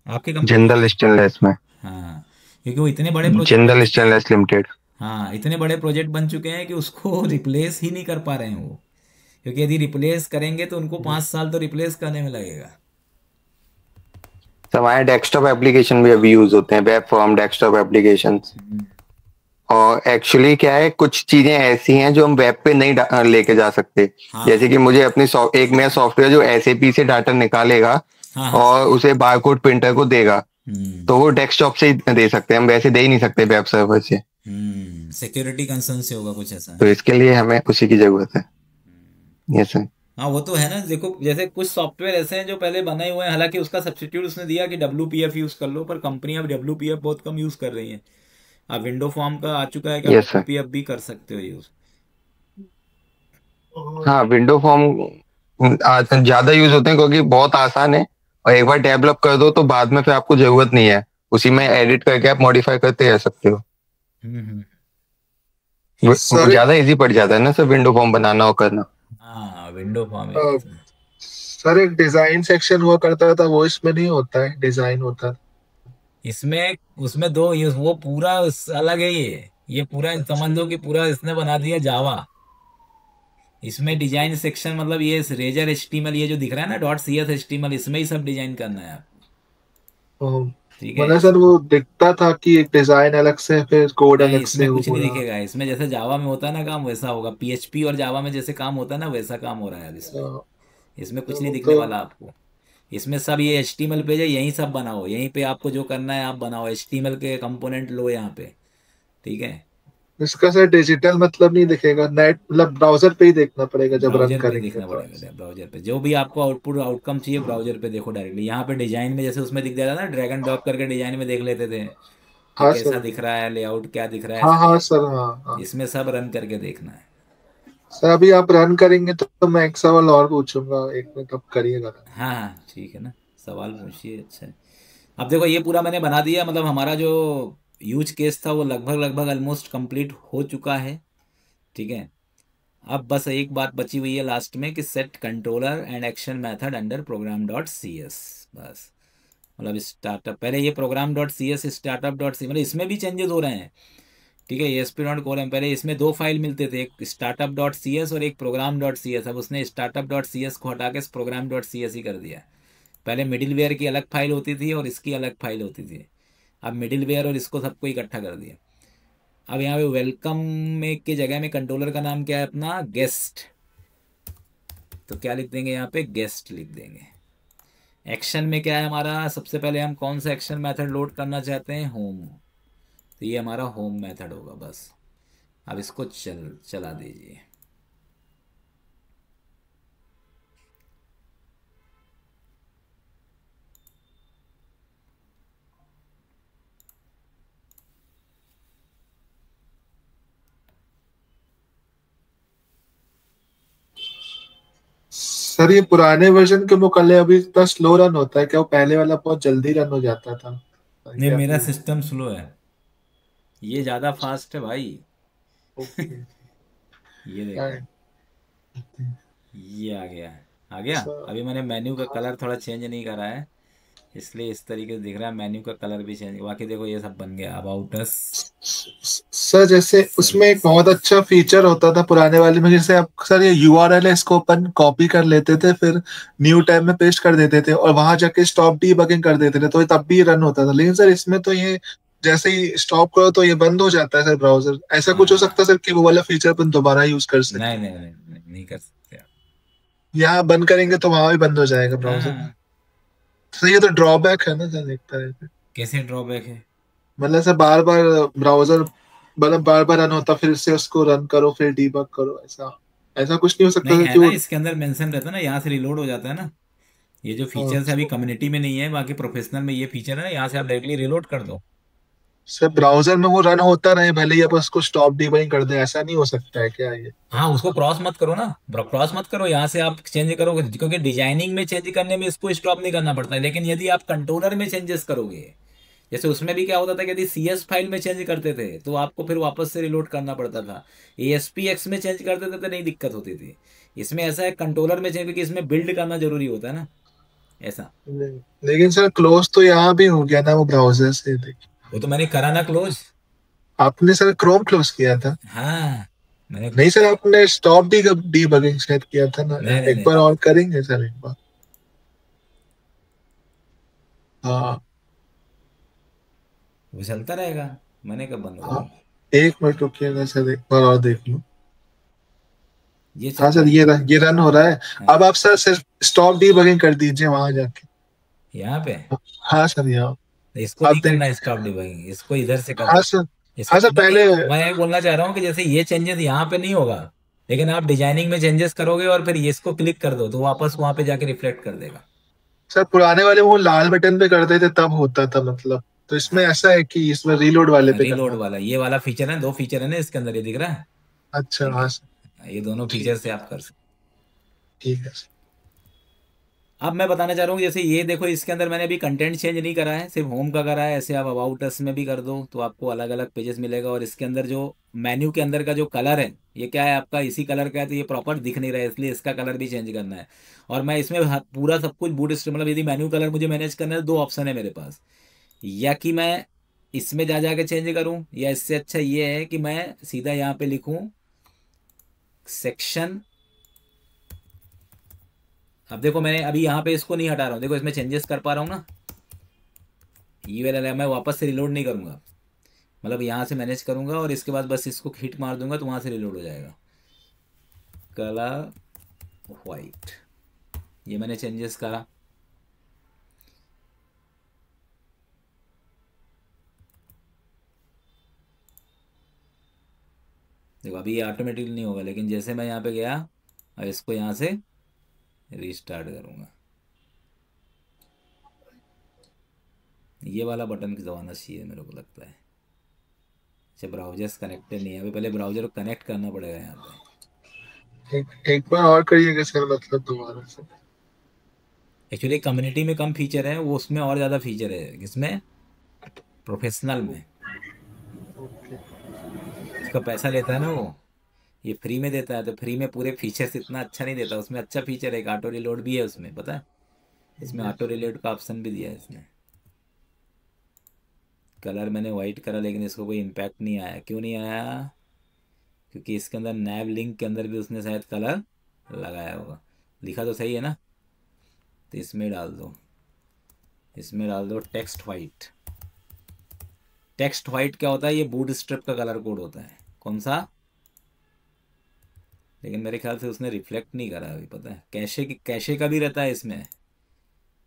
आपकी कंपनी में? जिंदल स्टेनलेस में। हाँ, क्योंकि वो इतने बड़े प्रोजेक्ट बन जिंदल चुके हैं। Stainless limited. हाँ, इतने बड़े प्रोजेक्ट बन चुके हैं कि उसको रिप्लेस ही नहीं कर पा रहे हैं वो, क्योंकि यदि रिप्लेस करेंगे तो उनको 5 साल तो रिप्लेस करने में लगेगा। सर हमारे डेस्कटॉप एप्लीकेशन भी अभी यूज होते हैं, वेब फॉर्म डेस्कटॉप एप्लीकेशन। हम्म, और एक्चुअली क्या है, कुछ चीजें ऐसी हैं जो हम वेब पे नहीं लेके जा सकते। जैसे हाँ कि मुझे अपनी एक मेरा सॉफ्टवेयर जो एसएपी से डाटा निकालेगा हाँ हाँ। और उसे बारकोड प्रिंटर को देगा, हम्म तो वो डेस्कटॉप से ही दे सकते हैं, हम वैसे दे ही नहीं सकते वेब सर्वर से। सिक्योरिटी कंसर्न से होगा कुछ ऐसा, है तो ना? इसके लिए हमें उसी की जरूरत है। Yes sir. हाँ, वो तो है ना। देखो जैसे कुछ सॉफ्टवेयर ऐसे हैं जो पहले बनाए हुए हैं, हालांकि उसका सब्स्टिट्यूट उसने दिया कि WPF यूज कर लो, पर कंपनियां अब WPF बहुत कम यूज कर रही हैं। अब विंडो फॉर्म का आ चुका है कि आप यस सर। WPF भी कर सकते हो यूज। हाँ, विंडो फॉर्म आज ज्यादा यूज होते हैं क्योंकि बहुत आसान है, और एक बार डेवलप कर दो तो बाद में फिर आपको जरूरत नहीं है, उसी में एडिट करके आप मॉडिफाई करते रह सकते हो। हम्म। वो सर ज्यादा इजी पड़ जाता है ना सर, विंडो फॉर्म बनाना और करना। हाँ, विंडो फॉर्म अ, एक। सर एक डिजाइन सेक्शन हुआ करता था, वो इसमें नहीं होता है, डिजाइन होता। इसमें उसमें दो ये वो पूरा अलग है ये। ये पूरा अच्छा। समझ लो कि पूरा इसने बना दिया जावा। इसमें डिजाइन सेक्शन मतलब ये रेजर एचटीएमएल ये जो दिख रहा है ना डॉट सी एस एचटीएमएल इसमें ही सब डिजाइन करना है आपको। ओ, ठीक है मतलब सर वो दिखता था कि एक डिजाइन अलग से फिर कोड नहीं अलग इसमें से वो कुछ नहीं पूरा। दिखेगा। इसमें जैसे जावा में होता है ना काम वैसा होगा, पीएचपी और जावा में जैसे काम होता है ना वैसा काम हो रहा है अब इसमें। तो, इसमें कुछ नहीं वो दिखने तो वाला आपको। इसमें सब ये एचटीएमएल पेज है, यहीं सब बनाओ, यहीं पे आपको जो करना है आप बनाओ, एचटीएमएल के कंपोनेंट लो यहाँ पे। ठीक है। इसका सर डिजिटल मतलब नहीं दिखेगा, नेट मतलब ब्राउजर पे ही देखना पड़ेगा जब रन ब्राउजर पे करेंगे देखना तो। पड़ेगा, ब्राउजर पे जो भी आपको आउटपुट आउटकम चाहिए ब्राउजर पे देखो डायरेक्टली। यहाँ पे डिजाइन में जैसे उसमें दिख जाता था ना, ड्रैग एंड ड्रॉप करके डिजाइन में देख लेते थे कि हाँ कैसा सर। दिख रहा है, लेआउट क्या दिख रहा हाँ हाँ है। सर, हाँ हाँ। इसमें सब रन करके देखना है। सर अभी आप रन करेंगे तो मैं एक सवाल और पूछूंगा, एक मिनट अब करिएगा रन। हाँ हाँ ठीक है ना, सवाल पूछिए। अच्छा है। अब देखो ये पूरा मैंने बना दिया, मतलब हमारा जो यूज केस था वो लगभग लगभग ऑलमोस्ट कंप्लीट हो चुका है। ठीक है। अब बस एक बात बची हुई है लास्ट में कि set controller and action method under program dot C S. बस मतलब स्टार्टअप पहले ये program dot C S startup dot C, मतलब इसमें भी चेंजेस हो रहे हैं। ठीक है। ये एस पी डॉट कॉलम पहले इसमें दो फाइल मिलते थे, एक स्टार्टअप डॉट सी एस और एक प्रोग्राम डॉट सी एस। अब उसने स्टार्टअप डॉट सी एस को हटा के प्रोग्राम डॉट सी एस ही कर दिया। पहले मिडिल वेयर की अलग फाइल होती थी और इसकी अलग फाइल होती थी। अब मिडिल वेयर और इसको सबको इकट्ठा कर दिया। अब यहाँ पे वेलकम में की जगह में कंट्रोलर का नाम क्या है अपना, गेस्ट। तो क्या लिख देंगे यहाँ पे, गेस्ट लिख देंगे। एक्शन में क्या है हमारा, सबसे पहले हम कौन सा एक्शन मेथड लोड करना चाहते हैं, होम। तो ये हमारा होम मेथड होगा बस। अब इसको चला दीजिए। सर ये पुराने वर्जन के मुकाबले अभी इतना स्लो रन होता है क्या? वो पहले वाला बहुत जल्दी रन हो जाता था। नहीं क्या मेरा अभी? सिस्टम स्लो है, ये ज़्यादा फास्ट है भाई। ओके। ये देखो, ये आ गया। आ गया। अभी मैंने मेन्यू का कलर थोड़ा चेंज नहीं करा है, इसलिए इस तरीके से दिख रहा है। मेन्यू का कलर भी चेंज, बाकी देखो ये सब बन गया। अबाउट अस, सर जैसे उसमें एक बहुत अच्छा फीचर होता था पुराने वाले में, जैसे आप सर ये यूआरएल है इसको अपन कॉपी कर लेते थे, फिर न्यू टैब में पेस्ट कर देते थे और वहां जाके स्टॉप डीबगिंग कर देते थे, तो ये तब भी रन होता था। लेकिन सर इसमें तो ये जैसे ही स्टॉप करो तो ये बंद हो जाता है सर ब्राउजर। ऐसा कुछ हो सकता हाँ है सर कि वो वाला फीचर अपन दोबारा यूज कर नहीं सके? नहीं नहीं नहीं, नहीं कर सकते आप। यहाँ बंद करेंगे तो वहां भी बंद हो जाएगा ब्राउजर? हाँ। सर ये तो ड्रॉबैक है ना सर, देखता है। कैसे ड्रॉबैक है? मतलब सर बार बार ब्राउजर, मतलब बार बार रन होता फिर से उसको रन करो फिर डीबग करो, ऐसा ऐसा कुछ नहीं हो सकता नहीं सर है कि ना, वो? इसके अंदर मेंशन रहता है ना, यहाँ से रिलोड हो जाता है ना। ये जो फीचर्स है अभी कम्युनिटी में नहीं है, बाकी प्रोफेशनल में ये फीचर है ना, यहाँ से आप डायरेक्टली रिलोड कर दो। सर ब्राउजर में वो रन होता रहे भले ही आप उसको स्टॉप डीबगिंग कर दे, ऐसा नहीं हो सकता है क्या ये? हाँ उसको क्रॉस मत करो ना, क्रॉस मत करो, यहाँ से आप चेंज करोगे क्योंकि डिजाइनिंग में चेंज करने में इसको स्टॉप नहीं करना पड़ता है। लेकिन यदि आप कंट्रोलर में चेंजेस करोगे, जैसे उसमें भी क्या होता था कि यदि सी एस फाइल में चेंज करते थे तो आपको फिर वापस से रिलोड करना पड़ता था। ए एस पी एक्स में चेंज करते थे तो नहीं दिक्कत होती थी। इसमें ऐसा है कंट्रोलर में चेंज, क्योंकि इसमें बिल्ड करना जरूरी होता है ना, ऐसा। लेकिन सर क्लोज तो यहाँ भी हो गया ना वो ब्राउजर से, देखिए। वो तो मैंने करा ना क्लोज। आपने सर क्रोम क्लोज किया था? हाँ मैंने। नहीं सर, आपने स्टॉप डीबगिंग शायद किया था ना। नहीं नहीं एक नहीं, बार और करेंगे सर, एक बार। हाँ वो चलता रहेगा। मैंने कब बंद हाँ, करूँ? एक मिनट रुकिएगा सर, एक बार और देख लूं। ये हाँ चल सर, रहा है। ये रन हो रहा है। हाँ अब आप सर सिर्फ स्टॉप डीबगिंग कर दीजिए वहां जाके। यहाँ पे हाँ सर, यहाँ इसको आप नहीं करना देख। है स्टॉप डिबगिंग, इसको इधर से कर हाँ दो। सर। इसको हाँ सर नहीं पहले। नहीं, मैं ये बोलना चाह रहा हूँ कि जैसे ये चेंजेस यहाँ पे नहीं होगा, लेकिन आप डिजाइनिंग में चेंजेस करोगे और फिर ये इसको क्लिक कर दो तो वापस वहां पे जाके रिफ्लेक्ट कर देगा। सर पुराने वाले वो लाल बटन पे करते थे तब होता था मतलब, तो इसमें ऐसा है कि इसमें रीलोड वाले पे रीलोड करना? वाला ये वाला फीचर है, दो फीचर है ना इसके अंदर, ये दिख रहा है। अच्छा ठीक हाँ सर। है, ये दोनों फीचर ठीक। से आप कर सकते। ठीक है सर। अब मैं बताना चाह रहा हूँ जैसे ये देखो, इसके अंदर मैंने अभी कंटेंट चेंज नहीं करा है, सिर्फ होम का करा है। ऐसे आप अबाउट अस में भी कर दो तो आपको अलग अलग पेजेस मिलेगा। और इसके अंदर जो मेन्यू के अंदर का जो कलर है ये क्या है आपका, इसी कलर का है, तो ये प्रॉपर दिख नहीं रहा है, इसलिए इसका कलर भी चेंज करना है। और मैं इसमें पूरा सब कुछ बूट मतलब यदि मेन्यू कलर मुझे मैनेज करना है तो दो ऑप्शन है मेरे पास। या कि मैं इसमें जा जाके चेंज करूं, या इससे अच्छा ये है कि मैं सीधा यहाँ पे लिखूं सेक्शन। अब देखो मैंने अभी यहाँ पे इसको नहीं हटा रहा हूँ, देखो इसमें चेंजेस कर पा रहा हूँ ना। ये वाला मैं वापस से रिलोड नहीं करूँगा, मतलब यहाँ से मैनेज करूँगा और इसके बाद बस इसको हिट मार दूंगा तो वहाँ से रिलोड हो जाएगा। कलर वाइट, ये मैंने चेंजेस करा। देखो अभी ये ऑटोमेटिकली नहीं होगा, लेकिन जैसे मैं यहाँ पे गया और इसको यहाँ से रीस्टार्ट करूँगा, ये वाला बटन की दबाना चाहिए मेरे को लगता है। अच्छा ब्राउजर्स कनेक्टेड नहीं है, अभी पहले ब्राउजर को कनेक्ट करना पड़ेगा यहाँ पे। एक बार और करिएगा सर, मतलब दोबारा से। एक्चुअली कम्युनिटी में कम फीचर है, वो उसमें और ज़्यादा फीचर है, किसमें, प्रोफेशनल में। उसका पैसा लेता है ना वो, ये फ्री में देता है तो फ्री में पूरे फीचर्स इतना अच्छा नहीं देता। उसमें अच्छा फीचर है, एक ऑटो रिलोड भी है उसमें, पता है, इसमें ऑटो रिलोड का ऑप्शन भी दिया है इसने। कलर मैंने वाइट करा लेकिन इसको कोई इम्पैक्ट नहीं आया, क्यों नहीं आया, क्योंकि इसके अंदर नैव लिंक के अंदर भी उसने शायद कलर लगाया होगा। लिखा तो सही है ना, तो इसमें डाल दो, इसमें डाल दो टेक्स्ट वाइट। टेक्स्ट वाइट क्या होता है, ये बूट स्ट्रिप का कलर कोड होता है। कौन सा, लेकिन मेरे ख्याल से उसने रिफ्लेक्ट नहीं करा अभी, पता है, कैशे का भी रहता है इसमें।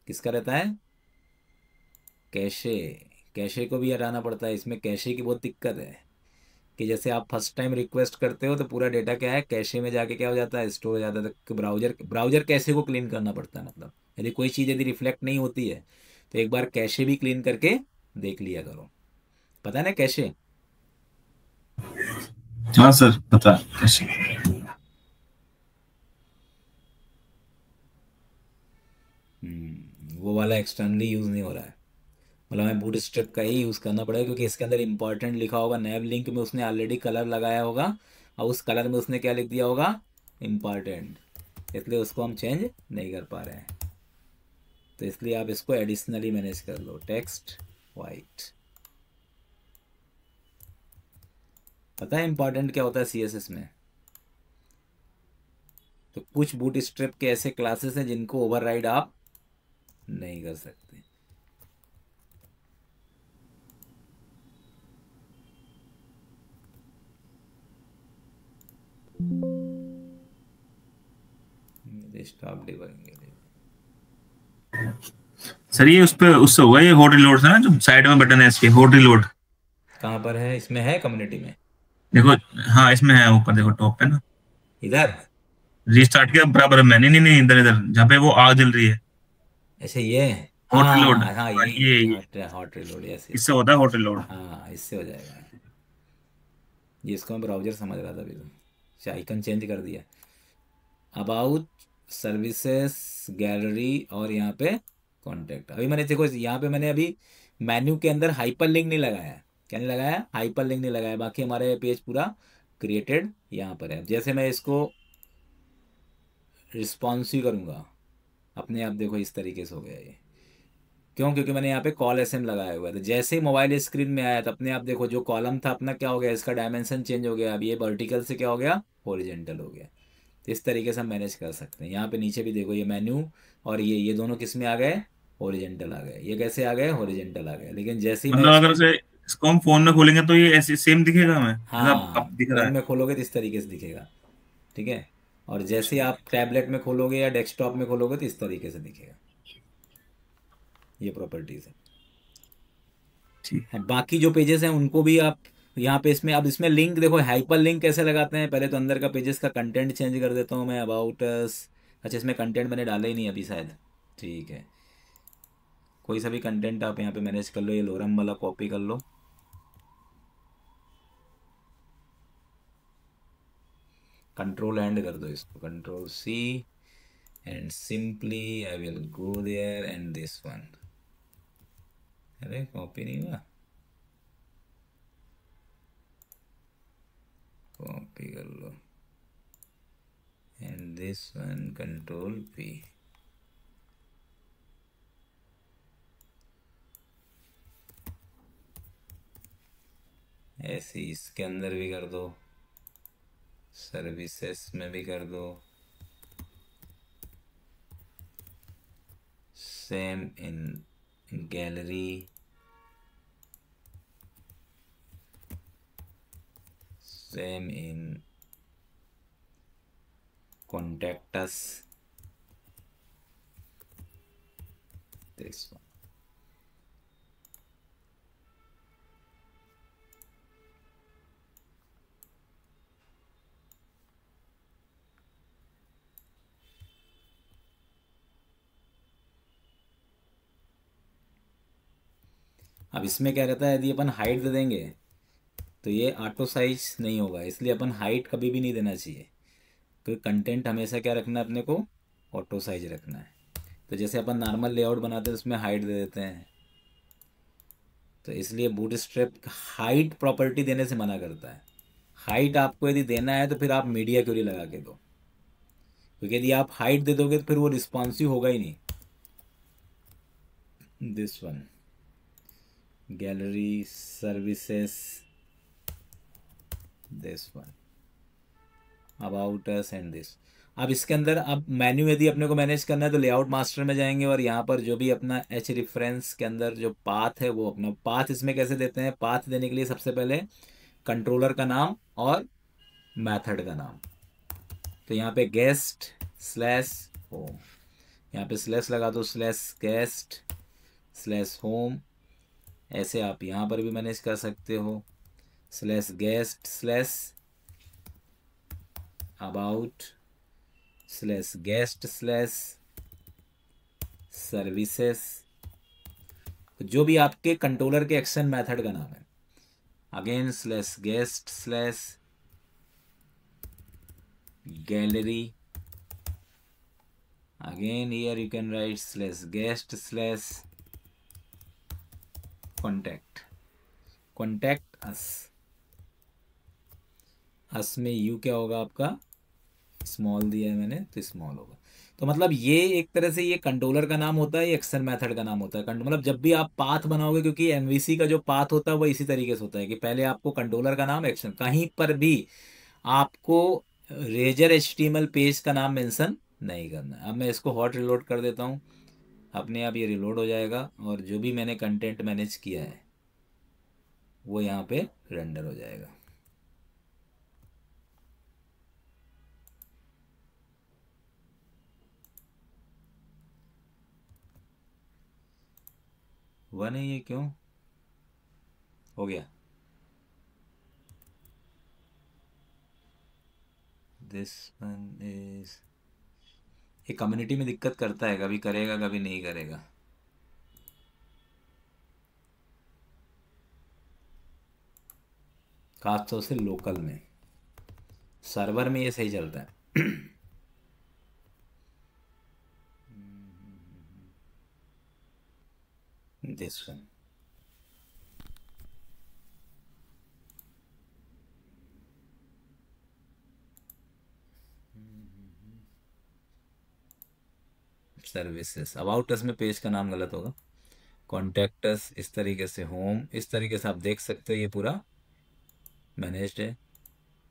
किसका रहता है, कैशे, कैशे को भी हटाना पड़ता है इसमें। कैशे की बहुत दिक्कत है कि जैसे आप फर्स्ट टाइम रिक्वेस्ट करते हो तो पूरा डेटा क्या है, कैशे में जाके क्या हो जाता है, स्टोर हो जाता है। तो ब्राउजर कैशे को क्लीन करना पड़ता है, मतलब यदि कोई चीज़ यदि रिफ्लेक्ट नहीं होती है तो एक बार कैशे भी क्लीन करके देख लिया करो। पता है ना कैशे, हाँ सर पता है कैसे। वो वाला एक्सटर्नली यूज़ नहीं हो रहा है, मतलब हमें बूट स्ट्रिप का ही यूज़ करना पड़ेगा, क्योंकि इसके अंदर इंपॉर्टेंट लिखा होगा, नैव लिंक में उसने ऑलरेडी कलर लगाया होगा और उस कलर में उसने क्या लिख दिया होगा, इम्पॉर्टेंट, इसलिए उसको हम चेंज नहीं कर पा रहे हैं। तो इसलिए आप इसको एडिशनली मैनेज कर लो, टेक्स्ट वाइट। पता है इंपॉर्टेंट क्या होता है सीएसएस में, तो कुछ बूट स्ट्रिप के ऐसे क्लासेस हैं जिनको ओवरराइड आप नहीं कर सकते। स्टॉप डिबगिंग के लिए सर ये उस पे उससे हुआ, ये हॉट रिलोड है ना, जो साइड में बटन है इसके, हॉट रिलोड। कहाँ पर है, इसमें है कम्युनिटी में, देखो हाँ इसमें है ऊपर, देखो टॉप पे ना, इधर। रीस्टार्ट किया बराबर में, नहीं नहीं नहीं, इधर इधर जहाँ पे वो आग जल रही है, ऐसे ये, हॉट रिलोड। हाँ हाँ हाँ ये hot hot reload, yes yes, इससे होता है हॉट रिलोड। हाँ इससे हो जाएगा। ये इसको मैं ब्राउजर समझ रहा था अभी, तो आइकन चेंज कर दिया। अबाउट, सर्विसेज, गैलरी और यहाँ पे कॉन्टैक्ट। अभी मैंने देखो यहाँ पे मैंने अभी मेन्यू के अंदर हाइपर लिंक नहीं लगाया, क्या नहीं लगाया, हाइपर लिंक नहीं लगाया, बाकी हमारे पेज पूरा क्रिएटेड यहाँ पर है। जैसे मैं इसको रिस्पॉन्सिव करूँगा अपने आप, देखो इस तरीके से हो गया ये, क्यों, क्योंकि मैंने यहाँ पे कॉल एसएम लगाया हुआ है। तो जैसे ही मोबाइल स्क्रीन में आया तो अपने आप देखो जो कॉलम था अपना क्या हो गया, इसका डायमेंशन चेंज हो गया, अब ये वर्टिकल से क्या हो गया, हॉरिजॉन्टल हो गया। तो इस तरीके से हम मैनेज कर सकते हैं। यहाँ पे नीचे भी देखो ये मेन्यू और ये दोनों किस में आ गए, हॉरिजॉन्टल आ गए। ये कैसे आ गए, हॉरिजॉन्टल आ गए। लेकिन जैसे ही मैं मतलब अगर उसे इसको हम फोन में खोलेंगे तो ये ऐसे सेम दिखेगा हमें, जैसा अब हाँ दिख रहा फोन है। में खोलोगे तो इस तरीके से दिखेगा, ठीक है। और जैसे ही आप टैबलेट में खोलोगे या डेस्कटॉप में खोलोगे तो इस तरीके से दिखेगा। ये प्रॉपर्टीज है। ठीक। हाँ, बाकी जो पेजेस हैं उनको भी आप यहाँ पे इसमें, अब इसमें लिंक देखो, हाइपर लिंक कैसे लगाते हैं, पहले तो अंदर का पेजेस का कंटेंट चेंज कर देता हूँ मैं, अबाउट अस। अच्छा इसमें कंटेंट मैंने डाला ही नहीं अभी शायद, ठीक है। कोई सा भी कंटेंट आप यहाँ पे मैनेज कर लो, ये लोरम वाला कॉपी कर लो, कंट्रोल एंड कर दो इसको, control C, and simply I will go there and this one. अरे कॉपी नहीं हुआ, कॉपी कर लो, and this one control P. ऐसे ही इसके अंदर भी कर दो, सर्विसेज में भी कर दो, same in gallery, same in contact us, this one. अब इसमें क्या रहता है, यदि अपन हाइट दे देंगे तो ये ऑटो साइज नहीं होगा, इसलिए अपन हाइट कभी भी नहीं देना चाहिए, क्योंकि कंटेंट हमेशा क्या रखना है अपने को, ऑटो साइज रखना है। तो जैसे अपन नॉर्मल लेआउट बनाते हैं उसमें हाइट दे देते हैं, तो इसलिए बूटस्ट्रैप हाइट प्रॉपर्टी देने से मना करता है। हाइट आपको यदि देना है तो फिर आप मीडिया क्वेरी लगा के दो, क्योंकि यदि आप हाइट दे दोगे तो फिर वो रिस्पॉन्सिव होगा ही नहीं। This one, gallery services, this one, about us and this. अब इसके अंदर अब मेन्यू यदि अपने को मैनेज करना है तो लेआउट मास्टर में जाएंगे और यहाँ पर जो भी अपना एच रेफरेंस के अंदर जो पाथ है वो अपना पाथ इसमें कैसे देते हैं। पाथ देने के लिए सबसे पहले कंट्रोलर का नाम और मेथड का नाम। तो यहाँ पे गेस्ट स्लैश होम, यहाँ पे स्लैश लगा दो, स्लैश गेस्ट स्लैश होम। ऐसे आप यहाँ पर भी मैनेज कर सकते हो, slash guest slash about slash guest slash services, जो भी आपके कंट्रोलर के एक्शन मेथड का नाम है। Again slash guest slash gallery, again here you can write slash guest slash contact us। अस में यू क्या होगा आपका, स्मॉल दिया है मैंने तो स्मॉल होगा। तो मतलब ये एक तरह से ये कंट्रोलर का नाम होता है, ये एक्शन मेथड का नाम होता है। मतलब जब भी आप पाथ बनाओगे, क्योंकि एमवीसी का जो पाथ होता है वो इसी तरीके से होता है कि पहले आपको कंट्रोलर का नाम, एक्शन, कहीं पर भी आपको रेजर एचटीएमएल पेज का नाम मेंशन नहीं करना है। अब मैं इसको हॉट रिलोड कर देता हूँ, अपने आप ये रिलोड हो जाएगा और जो भी मैंने कंटेंट मैनेज किया है वो यहाँ पे रेंडर हो जाएगा। वन है ये, क्यों हो गया? दिस वन इज, ये कम्युनिटी में दिक्कत करता है, कभी करेगा कभी नहीं करेगा। खासतौर से लोकल में, सर्वर में ये सही चलता है। This one, services, about us में पेज का नाम गलत होगा, कॉन्टैक्ट अस इस तरीके से, होम इस तरीके से आप देख सकते हो ये पूरा मैनेज्ड है।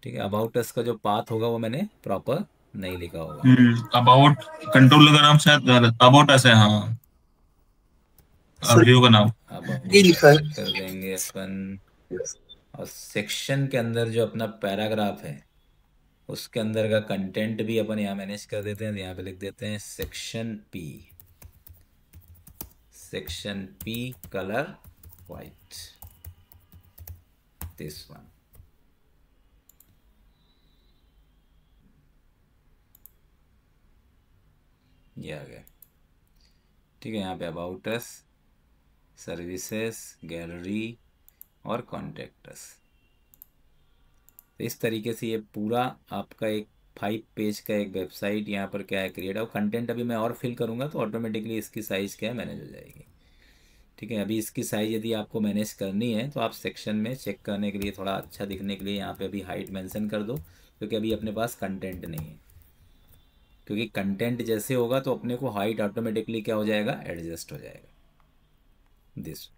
ठीक है, अबाउट अस का जो पाथ होगा वो मैंने प्रॉपर नहीं लिखा होगा। अबाउट कंट्रोलर का नाम शायद गलत, अबाउट ऐसे, हाँ सर व्यू का नाम। अब ये लिखा है। कर देंगे अपन, और सेक्शन के अंदर जो अपना पैराग्राफ है उसके अंदर का कंटेंट भी अपन यहाँ मैनेज कर देते हैं। यहाँ पे लिख देते हैं section P, section P colour white, this one. ये आ गया। ठीक है, यहाँ पे अबाउट अस, सर्विसेज, गैलरी और कॉन्टैक्ट अस। तो इस तरीके से ये पूरा आपका एक 5 पेज का एक वेबसाइट यहाँ पर क्या है क्रिएट है। और कंटेंट अभी मैं और फिल करूँगा तो ऑटोमेटिकली इसकी साइज़ क्या है मैनेज हो जाएगी। ठीक है, अभी इसकी साइज़ यदि आपको मैनेज करनी है तो आप सेक्शन में चेक करने के लिए, थोड़ा अच्छा दिखने के लिए यहाँ पे अभी हाइट मेंशन कर दो, क्योंकि अभी अपने पास कंटेंट नहीं है। क्योंकि कंटेंट जैसे होगा तो अपने को हाइट ऑटोमेटिकली क्या हो जाएगा, एडजस्ट हो जाएगा। दिस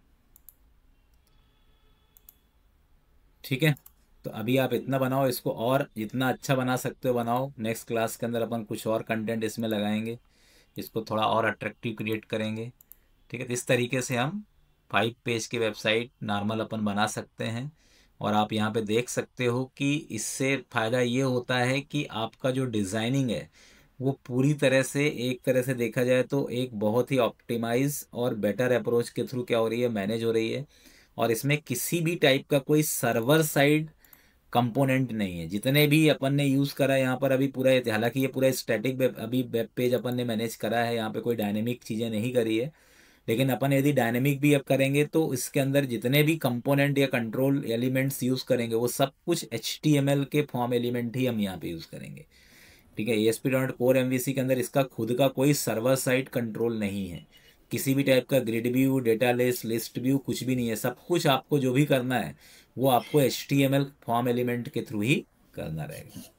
ठीक है, तो अभी आप इतना बनाओ इसको, और जितना अच्छा बना सकते हो बनाओ। नेक्स्ट क्लास के अंदर अपन कुछ और कंटेंट इसमें लगाएंगे, इसको थोड़ा और अट्रैक्टिव क्रिएट करेंगे। ठीक है, इस तरीके से हम 5 पेज की वेबसाइट नॉर्मल अपन बना सकते हैं। और आप यहाँ पे देख सकते हो कि इससे फ़ायदा ये होता है कि आपका जो डिज़ाइनिंग है वो पूरी तरह से, एक तरह से देखा जाए तो एक बहुत ही ऑप्टिमाइज और बेटर अप्रोच के थ्रू क्या हो रही है, मैनेज हो रही है। और इसमें किसी भी टाइप का कोई सर्वर साइड कंपोनेंट नहीं है। जितने भी अपन ने यूज़ करा है यहाँ पर अभी पूरा, हालांकि ये पूरा स्टैटिक वेब, अभी वेब पेज अपन ने मैनेज करा है, यहाँ पे कोई डायनेमिक चीज़ें नहीं करी है। लेकिन अपन यदि डायनेमिक भी अब करेंगे तो इसके अंदर जितने भी कंपोनेंट या कंट्रोल एलिमेंट्स यूज़ करेंगे वो सब कुछ HTML के फॉर्म एलिमेंट ही हम यहाँ पे यूज़ करेंगे। ठीक है, ASP.NET Core MVC के अंदर इसका खुद का कोई सर्वर साइड कंट्रोल नहीं है, किसी भी टाइप का grid view, data list view कुछ भी नहीं है। सब कुछ आपको जो भी करना है वो आपको HTML फॉर्म एलिमेंट के थ्रू ही करना रहेगा।